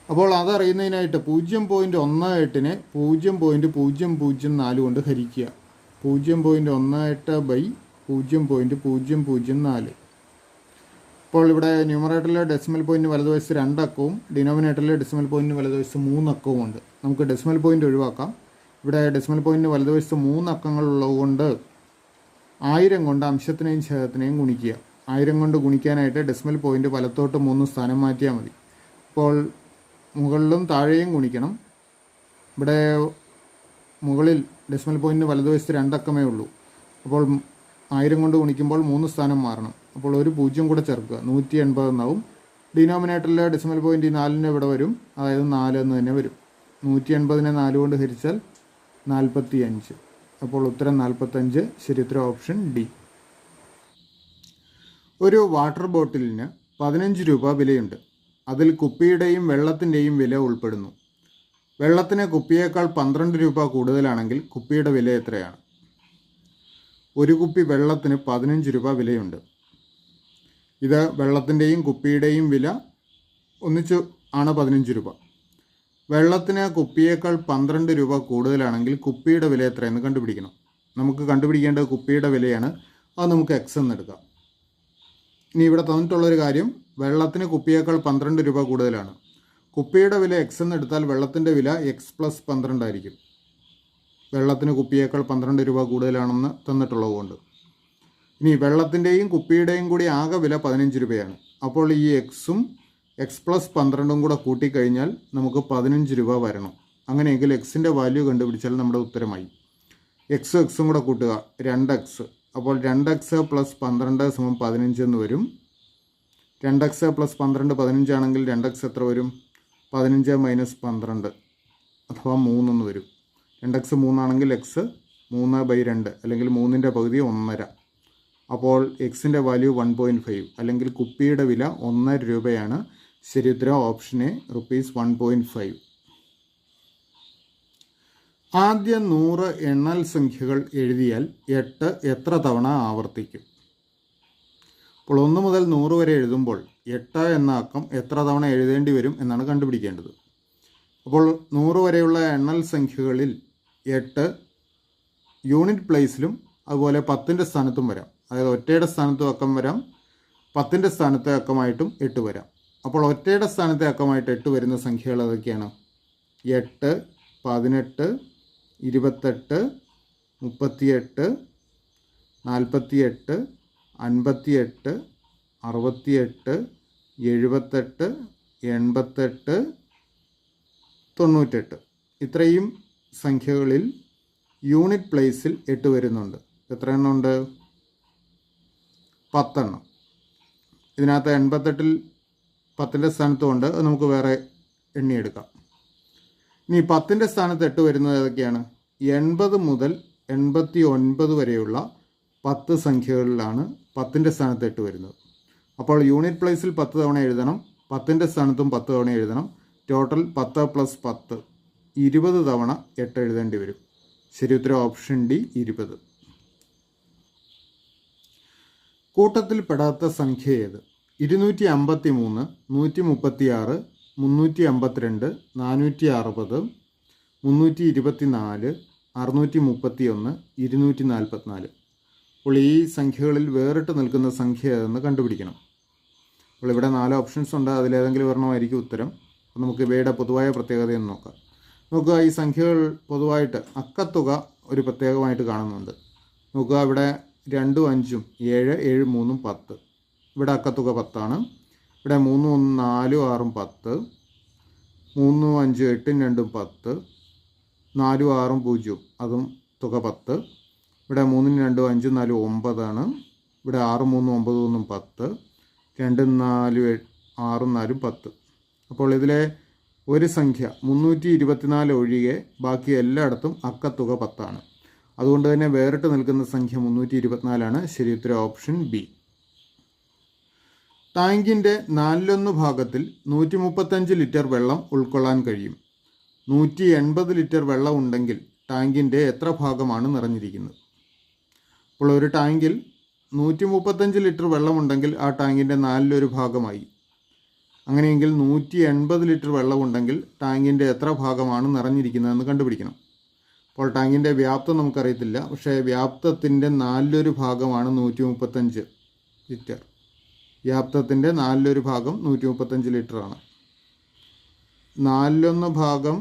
അപ്പോൾ അതറിയുന്നതിനായിട്ട് 0.18നെ 0.004 കൊണ്ട് ഹരിക്കുക. 0.18 ബൈ 0.004. ഇപ്പോൾ ഇവിടെ ന്യൂമറേറ്ററിലെ ഡെസിമൽ പോയിൻറ്റ് വലതുവശത്ത് 2 അക്കവും ഡിനോമിനേറ്ററിലെ ഡെസിമൽ പോയിൻറ്റ് വലതുവശത്ത് 3 അക്കവും ഉണ്ട്. നമുക്ക് ഡെസിമൽ പോയിൻറ്റ് ഒഴിവാക്കാം. ഇവിടെ ഡെസിമൽ പോയിൻറ്റ് വലതുവശത്ത് 3 അക്കങ്ങളുള്ളതുകൊണ്ട് 1000 കൊണ്ട് അംശത്തിനെയും ഛേദത്തിനെയും ഗുണിക്കുക. 1000 കൊണ്ട് ഗുണിക്കാനായിട്ട് ഡെസിമൽ പോയിൻറ്റ് വലത്തോട്ട് 3 സ്ഥാനം മാറ്റിയാൽ മതി. ഇപ്പോൾ മുകളിലും താഴെയും ഗുണിക്കണം. ഇവിടെ മുകളിൽ ഡെസിമൽ പോയിൻറ്റ് വലതുവശത്ത് 2 അക്കമേ ഉള്ളൂ. അപ്പോൾ 1000 കൊണ്ട് ഗുണിക്കുമ്പോൾ 3 സ്ഥാനം മാറണം. അപ്പോൾ ഒരു 0 കൂടെ ചേർക്കുക, 180 എന്നാവും. ഡിനോമിനേറ്ററിലെ ഡെസിമൽ പോയിൻറ്റ് 4ൻ്റെ ഇവിടെ വരും, അതായത് 4 എന്ന് തന്നെ വരും. 180നെ 4 കൊണ്ട് ഹരിച്ചാൽ 45. അപ്പോൾ ഉത്തരം 45. ശരി ഉത്തരം ഓപ്ഷൻ ഡി. ഒരു വാട്ടർ ബോട്ടിലിന് 15 രൂപ വിലയുണ്ട്. അതിൽ കുപ്പിയുടെയും വെള്ളത്തിൻ്റെയും വില ഉൾപ്പെടുന്നു. വെള്ളത്തിന് കുപ്പിയേക്കാൾ 12 രൂപ കൂടുതലാണെങ്കിൽ കുപ്പിയുടെ വില എത്രയാണ്? ഒരു കുപ്പി വെള്ളത്തിന് 15 രൂപ വിലയുണ്ട്. ഇത് വെള്ളത്തിൻ്റെയും കുപ്പിയുടെയും വില ഒന്നിച്ച് ആണ് 15 രൂപ. വെള്ളത്തിന് കുപ്പിയേക്കാൾ 12 രൂപ കൂടുതലാണെങ്കിൽ കുപ്പിയുടെ വില എത്രയെന്ന് കണ്ടുപിടിക്കണം. നമുക്ക് കണ്ടുപിടിക്കേണ്ടത് കുപ്പിയുടെ വിലയാണ്. അത് നമുക്ക് എക്സ് എന്നെടുക്കാം. ഇനി ഇവിടെ തന്നിട്ടുള്ളൊരു കാര്യം, വെള്ളത്തിന് കുപ്പിയേക്കാൾ 12 രൂപ കൂടുതലാണ്. കുപ്പിയുടെ വില എക്സ് എന്നെടുത്താൽ വെള്ളത്തിൻ്റെ വില എക്സ് പ്ലസ് 12 ആയിരിക്കും. വെള്ളത്തിന് കുപ്പിയേക്കാൾ 12 രൂപ കൂടുതലാണെന്ന് തന്നിട്ടുള്ളത് കൊണ്ട്. ഇനി വെള്ളത്തിൻ്റെയും കുപ്പിയുടെയും കൂടി ആകെ വില 15 രൂപയാണ്. അപ്പോൾ ഈ എക്സും എക്സ് പ്ലസ് 12ഉം കൂടെ കൂട്ടിക്കഴിഞ്ഞാൽ നമുക്ക് 15 രൂപ വരണം. അങ്ങനെയെങ്കിൽ എക്സിൻ്റെ വാല്യൂ കണ്ടുപിടിച്ചാൽ നമ്മുടെ ഉത്തരമായി. എക്സും കൂടെ കൂട്ടുക, 2x. അപ്പോൾ 2x പ്ലസ് 12 സമം 15 എന്ന് വരും. 2x പ്ലസ് 12 15 ആണെങ്കിൽ 2x എത്ര വരും? 15 മൈനസ് 12 അഥവാ 3 എന്ന് വരും. 2x 3 ആണെങ്കിൽ എക്സ് 3/2 അല്ലെങ്കിൽ 3ൻ്റെ പകുതി 1.5. അപ്പോൾ എക്സിൻ്റെ വാല്യൂ 1.5 അല്ലെങ്കിൽ കുപ്പിയുടെ വില 1.5 രൂപയാണ്. ശരി ഉത്തരം ഓപ്ഷൻ എ, ₹1.5. ആദ്യ 100 എണ്ണൽ സംഖ്യകൾ എഴുതിയാൽ 8 എത്ര തവണ ആവർത്തിക്കും? അപ്പോൾ 1 മുതൽ 100 വരെ എഴുതുമ്പോൾ 8 എന്ന അക്കം എത്ര തവണ എഴുതേണ്ടി വരും എന്നാണ് കണ്ടുപിടിക്കേണ്ടത്. അപ്പോൾ 100 വരെയുള്ള എണ്ണൽ സംഖ്യകളിൽ 8 യൂണിറ്റ് പ്ലേസിലും അതുപോലെ 10ൻ്റെ സ്ഥാനത്തും വരാം. അതായത് ഒറ്റയുടെ സ്ഥാനത്തും അക്കം വരാം, 10ൻ്റെ സ്ഥാനത്തെ അക്കമായിട്ടും 8 വരാം. അപ്പോൾ ഒറ്റയുടെ സ്ഥാനത്തെ അക്കമായിട്ട് 8 വരുന്ന സംഖ്യകൾ ഏതൊക്കെയാണ്? 8, 18, 28, 38, 48, 58, 68, 78, 88, 98. ഇത്രയും സംഖ്യകളിൽ യൂണിറ്റ് പ്ലേസിൽ 8 വരുന്നുണ്ട്. എത്ര എണ്ണം ഉണ്ട്? 10 എണ്ണം. ഇതിനകത്ത് 88-ൽ 10ൻ്റെ സ്ഥാനത്തുമുണ്ട്, അത് നമുക്ക് വേറെ എണ്ണിയെടുക്കാം. ഇനി 10ൻ്റെ സ്ഥാനത്ത് 8 വരുന്നത് ഏതൊക്കെയാണ്? 80 മുതൽ 89 വരെയുള്ള 10 സംഖ്യകളിലാണ് 10ൻ്റെ സ്ഥാനത്ത് 8 വരുന്നത്. അപ്പോൾ യൂണിറ്റ് പ്ലേസിൽ 10 തവണ എഴുതണം, 10ൻ്റെ സ്ഥാനത്തും 10 തവണ എഴുതണം. ടോട്ടൽ 10 പ്ലസ് 10 20 തവണ 8 എഴുതേണ്ടി വരും. ശരി ഉത്തരം ഓപ്ഷൻ ഡി, 20. കൂട്ടത്തിൽ പെടാത്ത സംഖ്യ ഏത്? 253, 136, 352, 460, 324, 631, 244. അപ്പോൾ ഈ സംഖ്യകളിൽ വേറിട്ട് നിൽക്കുന്ന സംഖ്യ ഏതെന്ന് കണ്ടുപിടിക്കണം. അപ്പോൾ ഇവിടെ 4 ഓപ്ഷൻസ് ഉണ്ട്, അതിലേതെങ്കിലും ഒരെണ്ണമായിരിക്കും ഉത്തരം. അപ്പോൾ നമുക്ക് ഇവയുടെ പൊതുവായ പ്രത്യേകതയെന്ന് നോക്കാം. നോക്കുക, ഈ സംഖ്യകൾ പൊതുവായിട്ട് അക്കത്തുക ഒരു പ്രത്യേകമായിട്ട് കാണുന്നുണ്ട്. നോക്കുക, ഇവിടെ 2ഉം 5ഉം 7, 7, 3, 10. ഇവിടെ അക്കത്തുക 10 ആണ്. ഇവിടെ 3, 1, 4, 6, 10. 3, 5, 8, 2, 10. 4, 6, 0, അതും തുക 10. ഇവിടെ 3, 2, 5, 4, 9 ആണ്. ഇവിടെ 6, 3, 9, 1, 10. 2, 4, 6, 4, 10. അപ്പോൾ ഇതിലെ ഒരു സംഖ്യ 324 ഒഴികെ ബാക്കി എല്ലായിടത്തും അക്കത്തുക 10 ആണ്. അതുകൊണ്ട് തന്നെ വേറിട്ട് നിൽക്കുന്ന സംഖ്യ 324 ആണ്. ശരി ഉത്തരം ഓപ്ഷൻ ബി. ടാങ്കിൻ്റെ 4/1 ഭാഗത്തിൽ 135 ലിറ്റർ വെള്ളം ഉൾക്കൊള്ളാൻ കഴിയും. 180 ലിറ്റർ വെള്ളം ഉണ്ടെങ്കിൽ ടാങ്കിൻ്റെ എത്ര ഭാഗമാണ് നിറഞ്ഞിരിക്കുന്നത്? അപ്പോൾ ഒരു ടാങ്കിൽ 135 ലിറ്റർ വെള്ളമുണ്ടെങ്കിൽ ആ ടാങ്കിൻ്റെ 4/1 ഭാഗമായി. അങ്ങനെയെങ്കിൽ 180 ലിറ്റർ വെള്ളമുണ്ടെങ്കിൽ ടാങ്കിൻ്റെ എത്ര ഭാഗമാണ് നിറഞ്ഞിരിക്കുന്നതെന്ന് കണ്ടുപിടിക്കണം. അപ്പോൾ ടാങ്കിൻ്റെ വ്യാപ്തം നമുക്കറിയത്തില്ല, പക്ഷേ വ്യാപ്തത്തിൻ്റെ 4/1 ഭാഗമാണ് 135 ലിറ്റർ. വ്യാപ്തത്തിൻ്റെ 1/4 135 ലിറ്ററാണ്. 1/4 ഭാഗം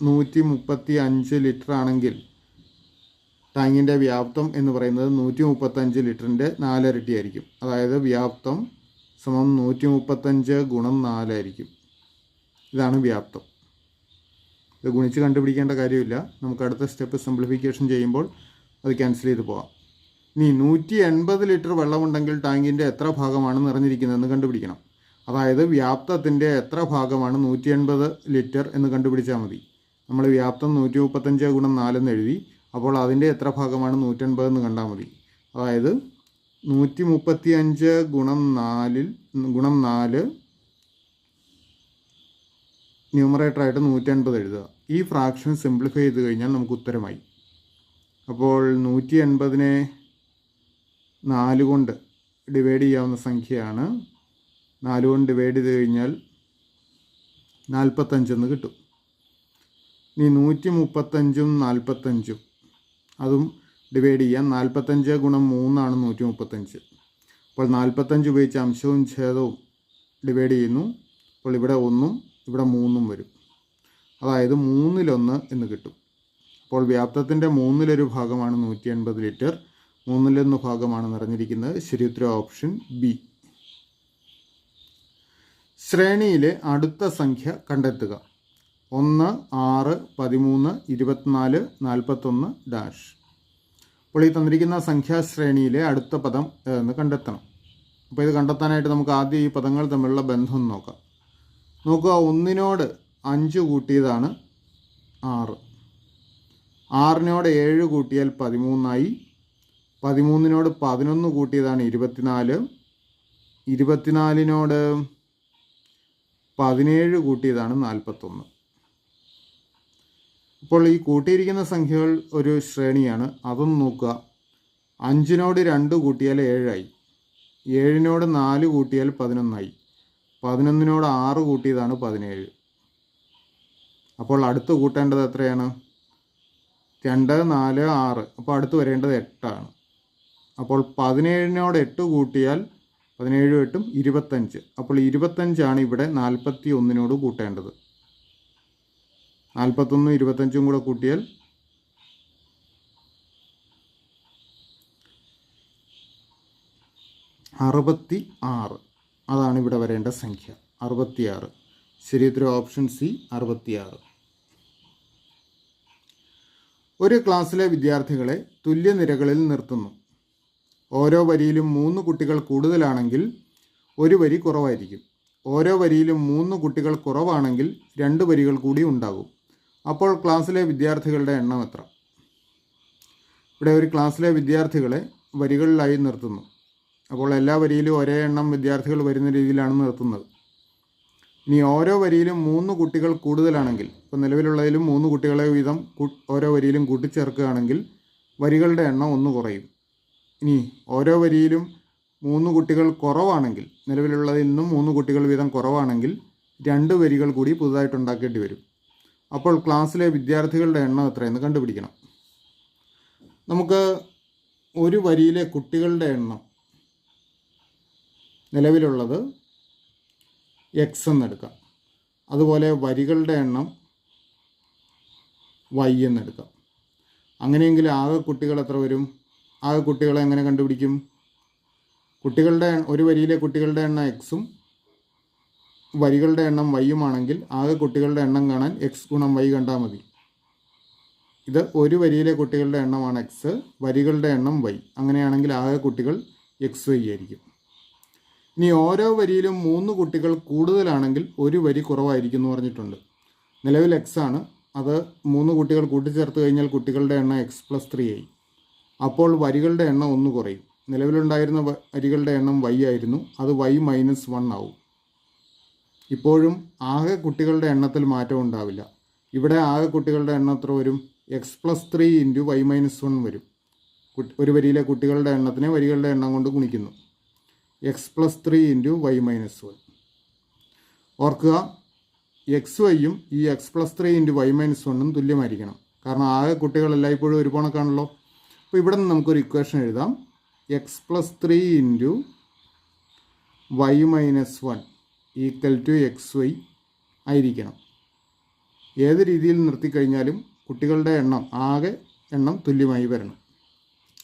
135 ലിറ്റർ ആണെങ്കിൽ ടാങ്കിൻ്റെ വ്യാപ്തം എന്ന് പറയുന്നത് 135 ലിറ്ററിൻ്റെ 4 ഇരട്ടി ആയിരിക്കും. അതായത് വ്യാപ്തം സമം 135 ഗുണം 4 ആയിരിക്കും. ഇതാണ് വ്യാപ്തം. ഇത് ഗുണിച്ച് കണ്ടുപിടിക്കേണ്ട കാര്യമില്ല. നമുക്ക് അടുത്ത സ്റ്റെപ്പ് സിംപ്ലിഫിക്കേഷൻ ചെയ്യുമ്പോൾ അത് ക്യാൻസൽ ചെയ്ത് പോകാം. ഇനി 180 ലിറ്റർ വെള്ളമുണ്ടെങ്കിൽ ടാങ്കിൻ്റെ എത്ര ഭാഗമാണ് നിറഞ്ഞിരിക്കുന്നതെന്ന് കണ്ടുപിടിക്കണം. അതായത് വ്യാപ്തത്തിൻ്റെ എത്ര ഭാഗമാണ് 180 ലിറ്റർ എന്ന് കണ്ടുപിടിച്ചാൽ മതി. നമ്മൾ വ്യാപ്തം 135 ഗുണം 4 എന്ന് എഴുതി. അപ്പോൾ അതിൻ്റെ എത്ര ഭാഗമാണ് 180 എന്ന് കണ്ടാൽ മതി. അതായത് 135 ഗുണം 4 ന്യൂമറേറ്ററായിട്ട് 180 എഴുതുക. ഈ ഫ്രാക്ഷൻ സിംപ്ലിഫൈ ചെയ്ത് കഴിഞ്ഞാൽ നമുക്ക് ഉത്തരമായി. അപ്പോൾ 180നെ 4 കൊണ്ട് ഡിവൈഡ് ചെയ്യാവുന്ന സംഖ്യയാണ്. 4 കൊണ്ട് ഡിവൈഡ് ചെയ്ത് കഴിഞ്ഞാൽ 45 എന്ന് കിട്ടും. ഇനി 135ഉം 45ഉം അതും ഡിവൈഡ് ചെയ്യാം. 45 ഗുണം 3 ആണ് 135. അപ്പോൾ 45 ഉപയോഗിച്ച് അംശവും ഛേദവും ഡിവൈഡ് ചെയ്യുന്നു. അപ്പോൾ ഇവിടെ 1ഉം ഇവിടെ 3ഉം വരും. അതായത് 1/3 എന്ന് കിട്ടും. അപ്പോൾ വ്യാപ്തത്തിൻ്റെ 1/3 ഭാഗമാണ് 180 ലിറ്റർ. 1/3 ഭാഗമാണ് നിറഞ്ഞിരിക്കുന്നത്. ശരി ഉത്തരം ഓപ്ഷൻ ബി. ശ്രേണിയിലെ അടുത്ത സംഖ്യ കണ്ടെത്തുക. 1, 6, 13, 24, 41 ഡാഷ്. അപ്പോൾ ഈ തന്നിരിക്കുന്ന സംഖ്യാശ്രേണിയിലെ അടുത്ത പദം എന്ന് കണ്ടെത്തണം. അപ്പോൾ ഇത് കണ്ടെത്താനായിട്ട് നമുക്ക് ആദ്യം ഈ പദങ്ങൾ തമ്മിലുള്ള ബന്ധം നോക്കാം. നോക്കുക, 1നോട് 5 കൂട്ടിയതാണ് 6. 6നോട് 7 കൂട്ടിയാൽ 13ആയി. 13നോട് 11 കൂട്ടിയതാണ് 24. 24നോട് 17 കൂട്ടിയതാണ് 41. അപ്പോൾ ഈ കൂട്ടിയിരിക്കുന്ന സംഖ്യകൾ ഒരു ശ്രേണിയാണ്. അതൊന്ന് നോക്കുക. 5നോട് 2 കൂട്ടിയാൽ 7ആയി. 7നോട് 4 കൂട്ടിയാൽ 11ആയി. 11നോട് 6 കൂട്ടിയതാണ് 17. അപ്പോൾ അടുത്ത് കൂട്ടേണ്ടത് എത്രയാണ്? 2, 4, 6. അപ്പോൾ അടുത്ത് വരേണ്ടത് 8 ആണ്. അപ്പോൾ 17നോട് 8 കൂട്ടിയാൽ 17 8 25. അപ്പോൾ 25 ആണ് ഇവിടെ 41നോട് കൂട്ടേണ്ടത്. 41ഉം 25ഉം കൂടെ കൂട്ടിയാൽ 66. അതാണ് ഇവിടെ വരേണ്ട സംഖ്യ, 66. ശരി ഉത്തരം ഓപ്ഷൻ സി, 66. ഒരു ക്ലാസ്സിലെ വിദ്യാർത്ഥികളെ തുല്യനിരകളിൽ നിർത്തുന്നു. ഓരോ വരിയിലും 3 കുട്ടികൾ കൂടുതലാണെങ്കിൽ ഒരു വരി കുറവായിരിക്കും. ഓരോ വരിയിലും 3 കുട്ടികൾ കുറവാണെങ്കിൽ 2 വരികൾ കൂടി ഉണ്ടാകും. അപ്പോൾ ക്ലാസ്സിലെ വിദ്യാർത്ഥികളുടെ എണ്ണം എത്ര? ഇവിടെ ഒരു ക്ലാസ്സിലെ വിദ്യാർത്ഥികളെ വരികളിലായി നിർത്തുന്നു. അപ്പോൾ എല്ലാ വരിയിലും ഒരേ എണ്ണം വിദ്യാർത്ഥികൾ വരുന്ന രീതിയിലാണ് നിർത്തുന്നത്. ഇനി ഓരോ വരിയിലും 3 കുട്ടികൾ കൂടുതലാണെങ്കിൽ, ഇപ്പോൾ നിലവിലുള്ളതിലും 3 കുട്ടികളെ വീതം ഓരോ വരിയിലും കൂട്ടിച്ചേർക്കുകയാണെങ്കിൽ വരികളുടെ എണ്ണം 1 കുറയും. ഇനി ഓരോ വരിയിലും 3 കുട്ടികൾ കുറവാണെങ്കിൽ, നിലവിലുള്ളതിൽ നിന്നും 3 കുട്ടികൾ വീതം കുറവാണെങ്കിൽ 2 വരികൾ കൂടി പുതുതായിട്ട് ഉണ്ടാക്കേണ്ടി വരും. അപ്പോൾ ക്ലാസ്സിലെ വിദ്യാർത്ഥികളുടെ എണ്ണം എത്രയെന്ന് കണ്ടുപിടിക്കണം. നമുക്ക് ഒരു വരിയിലെ കുട്ടികളുടെ എണ്ണം നിലവിലുള്ളത് എക്സ് എന്നെടുക്കാം. അതുപോലെ വരികളുടെ എണ്ണം വൈ എന്നെടുക്കാം. അങ്ങനെയെങ്കിൽ ആകെ കുട്ടികൾ എത്ര വരും? ആകെ കുട്ടികളെ എങ്ങനെ കണ്ടുപിടിക്കും? ഒരു വരിയിലെ കുട്ടികളുടെ എണ്ണം എക്സും വരികളുടെ എണ്ണം വൈയുമാണെങ്കിൽ ആകെ കുട്ടികളുടെ എണ്ണം കാണാൻ എക്സ് ഗുണം വൈ കണ്ടാൽ മതി. ഇത് ഒരു വരിയിലെ കുട്ടികളുടെ എണ്ണമാണ് എക്സ്, വരികളുടെ എണ്ണം വൈ. അങ്ങനെയാണെങ്കിൽ ആകെ കുട്ടികൾ എക്സ് വൈ ആയിരിക്കും. ഇനി ഓരോ വരിയിലും 3 കുട്ടികൾ കൂടുതലാണെങ്കിൽ ഒരു വരി കുറവായിരിക്കും എന്ന് പറഞ്ഞിട്ടുണ്ട്. നിലവിൽ എക്സ് ആണ്, അത് 3 കുട്ടികൾ കൂട്ടിച്ചേർത്ത് കഴിഞ്ഞാൽ കുട്ടികളുടെ എണ്ണം എക്സ് പ്ലസ് 3 ആയി. അപ്പോൾ വരികളുടെ എണ്ണം 1 കുറയും. നിലവിലുണ്ടായിരുന്ന വരികളുടെ എണ്ണം വൈ ആയിരുന്നു, അത് വൈ മൈനസ് 1 ആവും. ഇപ്പോഴും ആകെ കുട്ടികളുടെ എണ്ണത്തിൽ മാറ്റം ഉണ്ടാവില്ല. ഇവിടെ ആകെ കുട്ടികളുടെ എണ്ണം എത്ര വരും? X plus 3 into y minus 1 വരും. ഒരു വരിയിലെ കുട്ടികളുടെ എണ്ണത്തിനെ വരികളുടെ എണ്ണം കൊണ്ട് ഗുണിക്കുന്നു. X plus 3 into y minus 1. ഓർക്കുക, എക്സ് വൈയും ഈ x plus 3 into y minus 1ഉം തുല്യമായിരിക്കണം. കാരണം ആകെ കുട്ടികളെല്ലാം ഇപ്പോഴും ഒരു കണക്കാണല്ലോ. അപ്പോൾ ഇവിടെ നിന്ന് നമുക്കൊരു ഇക്വേഷൻ എഴുതാം. X plus 3 into y-1 equal to XY ആയിരിക്കണം. ഏത് രീതിയിൽ നിർത്തിക്കഴിഞ്ഞാലും കുട്ടികളുടെ ആകെ എണ്ണം തുല്യമായി വരണം.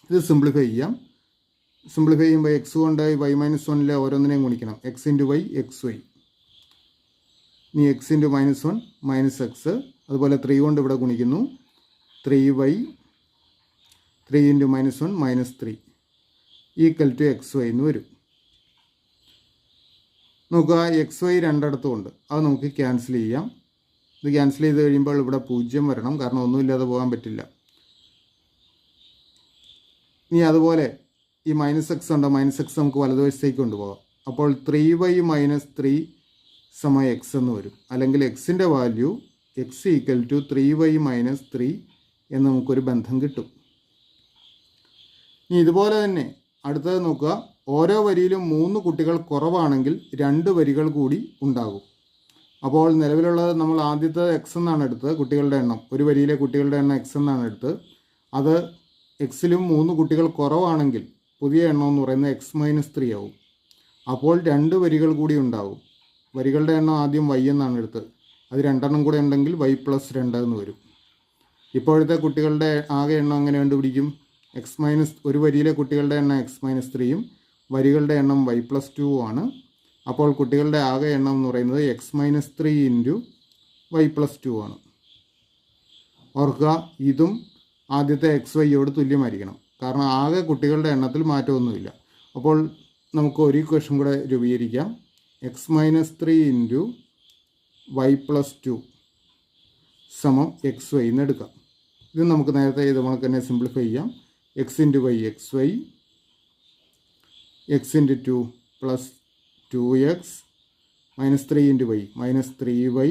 ഇത് സിംപ്ലിഫൈ ചെയ്യാം. സിംപ്ലിഫൈ ചെയ്യുമ്പോൾ x കൊണ്ട് y-1 ഓരോന്നിനെയും ഗുണിക്കണം. x × y XY. ഇനി x × -1 -x. അതുപോലെ 3 കൊണ്ട് ഇവിടെ ഗുണിക്കുന്നു. 3y 3 × -1 -3 ഈക്വൽ ടു XY എന്ന് വരും. നോക്കുക, XY രണ്ടിടത്തും ഉണ്ട്. അത് നമുക്ക് ക്യാൻസൽ ചെയ്യാം. ഇത് ക്യാൻസൽ ചെയ്ത് കഴിയുമ്പോൾ ഇവിടെ 0 വരണം, കാരണം ഒന്നുമില്ലാതെ പോകാൻ പറ്റില്ല. ഇനി അതുപോലെ ഈ -x ഉണ്ടോ, -x നമുക്ക് വലതുവശത്തേക്ക് കൊണ്ടുപോകാം. അപ്പോൾ 3y - 3 = x എന്ന് വരും. അല്ലെങ്കിൽ എക്സിൻ്റെ value x equal to 3y - 3 എന്ന് നമുക്കൊരു ബന്ധം കിട്ടും. ഇനി ഇതുപോലെ തന്നെ അടുത്തത് നോക്കുക. ഓരോ വരിയിലും 3 കുട്ടികൾ കുറവാണെങ്കിൽ 2 വരികൾ കൂടി ഉണ്ടാകും. അപ്പോൾ നിലവിലുള്ളത് നമ്മൾ ആദ്യത്തെ x എന്നാണ് എടുത്തത്, കുട്ടികളുടെ എണ്ണം. ഒരു വരിയിലെ കുട്ടികളുടെ എണ്ണം x എന്നാണ് എടുത്തത്. അത് എക്സിലും 3 കുട്ടികൾ കുറവാണെങ്കിൽ പുതിയ എണ്ണം എന്ന് പറയുന്നത് x - 3 ആവും. അപ്പോൾ 2 വരികൾ കൂടി ഉണ്ടാവും. വരികളുടെ എണ്ണം ആദ്യം y എന്നാണ് എടുത്തത്. അത് 2 എണ്ണം കൂടെ ഉണ്ടെങ്കിൽ y + 2 എന്ന് വരും. ഇപ്പോഴത്തെ കുട്ടികളുടെ ആകെ എണ്ണം എങ്ങനെ കണ്ടുപിടിക്കും? ഒരു വരിയിലെ കുട്ടികളുടെ എണ്ണം x - 3യും വരികളുടെ എണ്ണം y + 2 ആണ്. അപ്പോൾ കുട്ടികളുടെ ആകെ എണ്ണം എന്ന് പറയുന്നത് x - 3 × y + 2 ആണ്. ഓർക്കുക, ഇതും ആദ്യത്തെ XYയോട് തുല്യമായിരിക്കണം, കാരണം ആകെ കുട്ടികളുടെ എണ്ണത്തിൽ മാറ്റമൊന്നുമില്ല. അപ്പോൾ നമുക്ക് ഒരു ഇക്വേഷൻ കൂടെ രൂപീകരിക്കാം. x - 3 × y + 2 = XY എന്ന് എടുക്കാം. ഇത് നമുക്ക് നേരത്തെ ഇത് നമുക്ക് തന്നെ സിംപ്ലിഫൈ ചെയ്യാം. x × y XY, x × 2 + 2x, -3 × y -3y,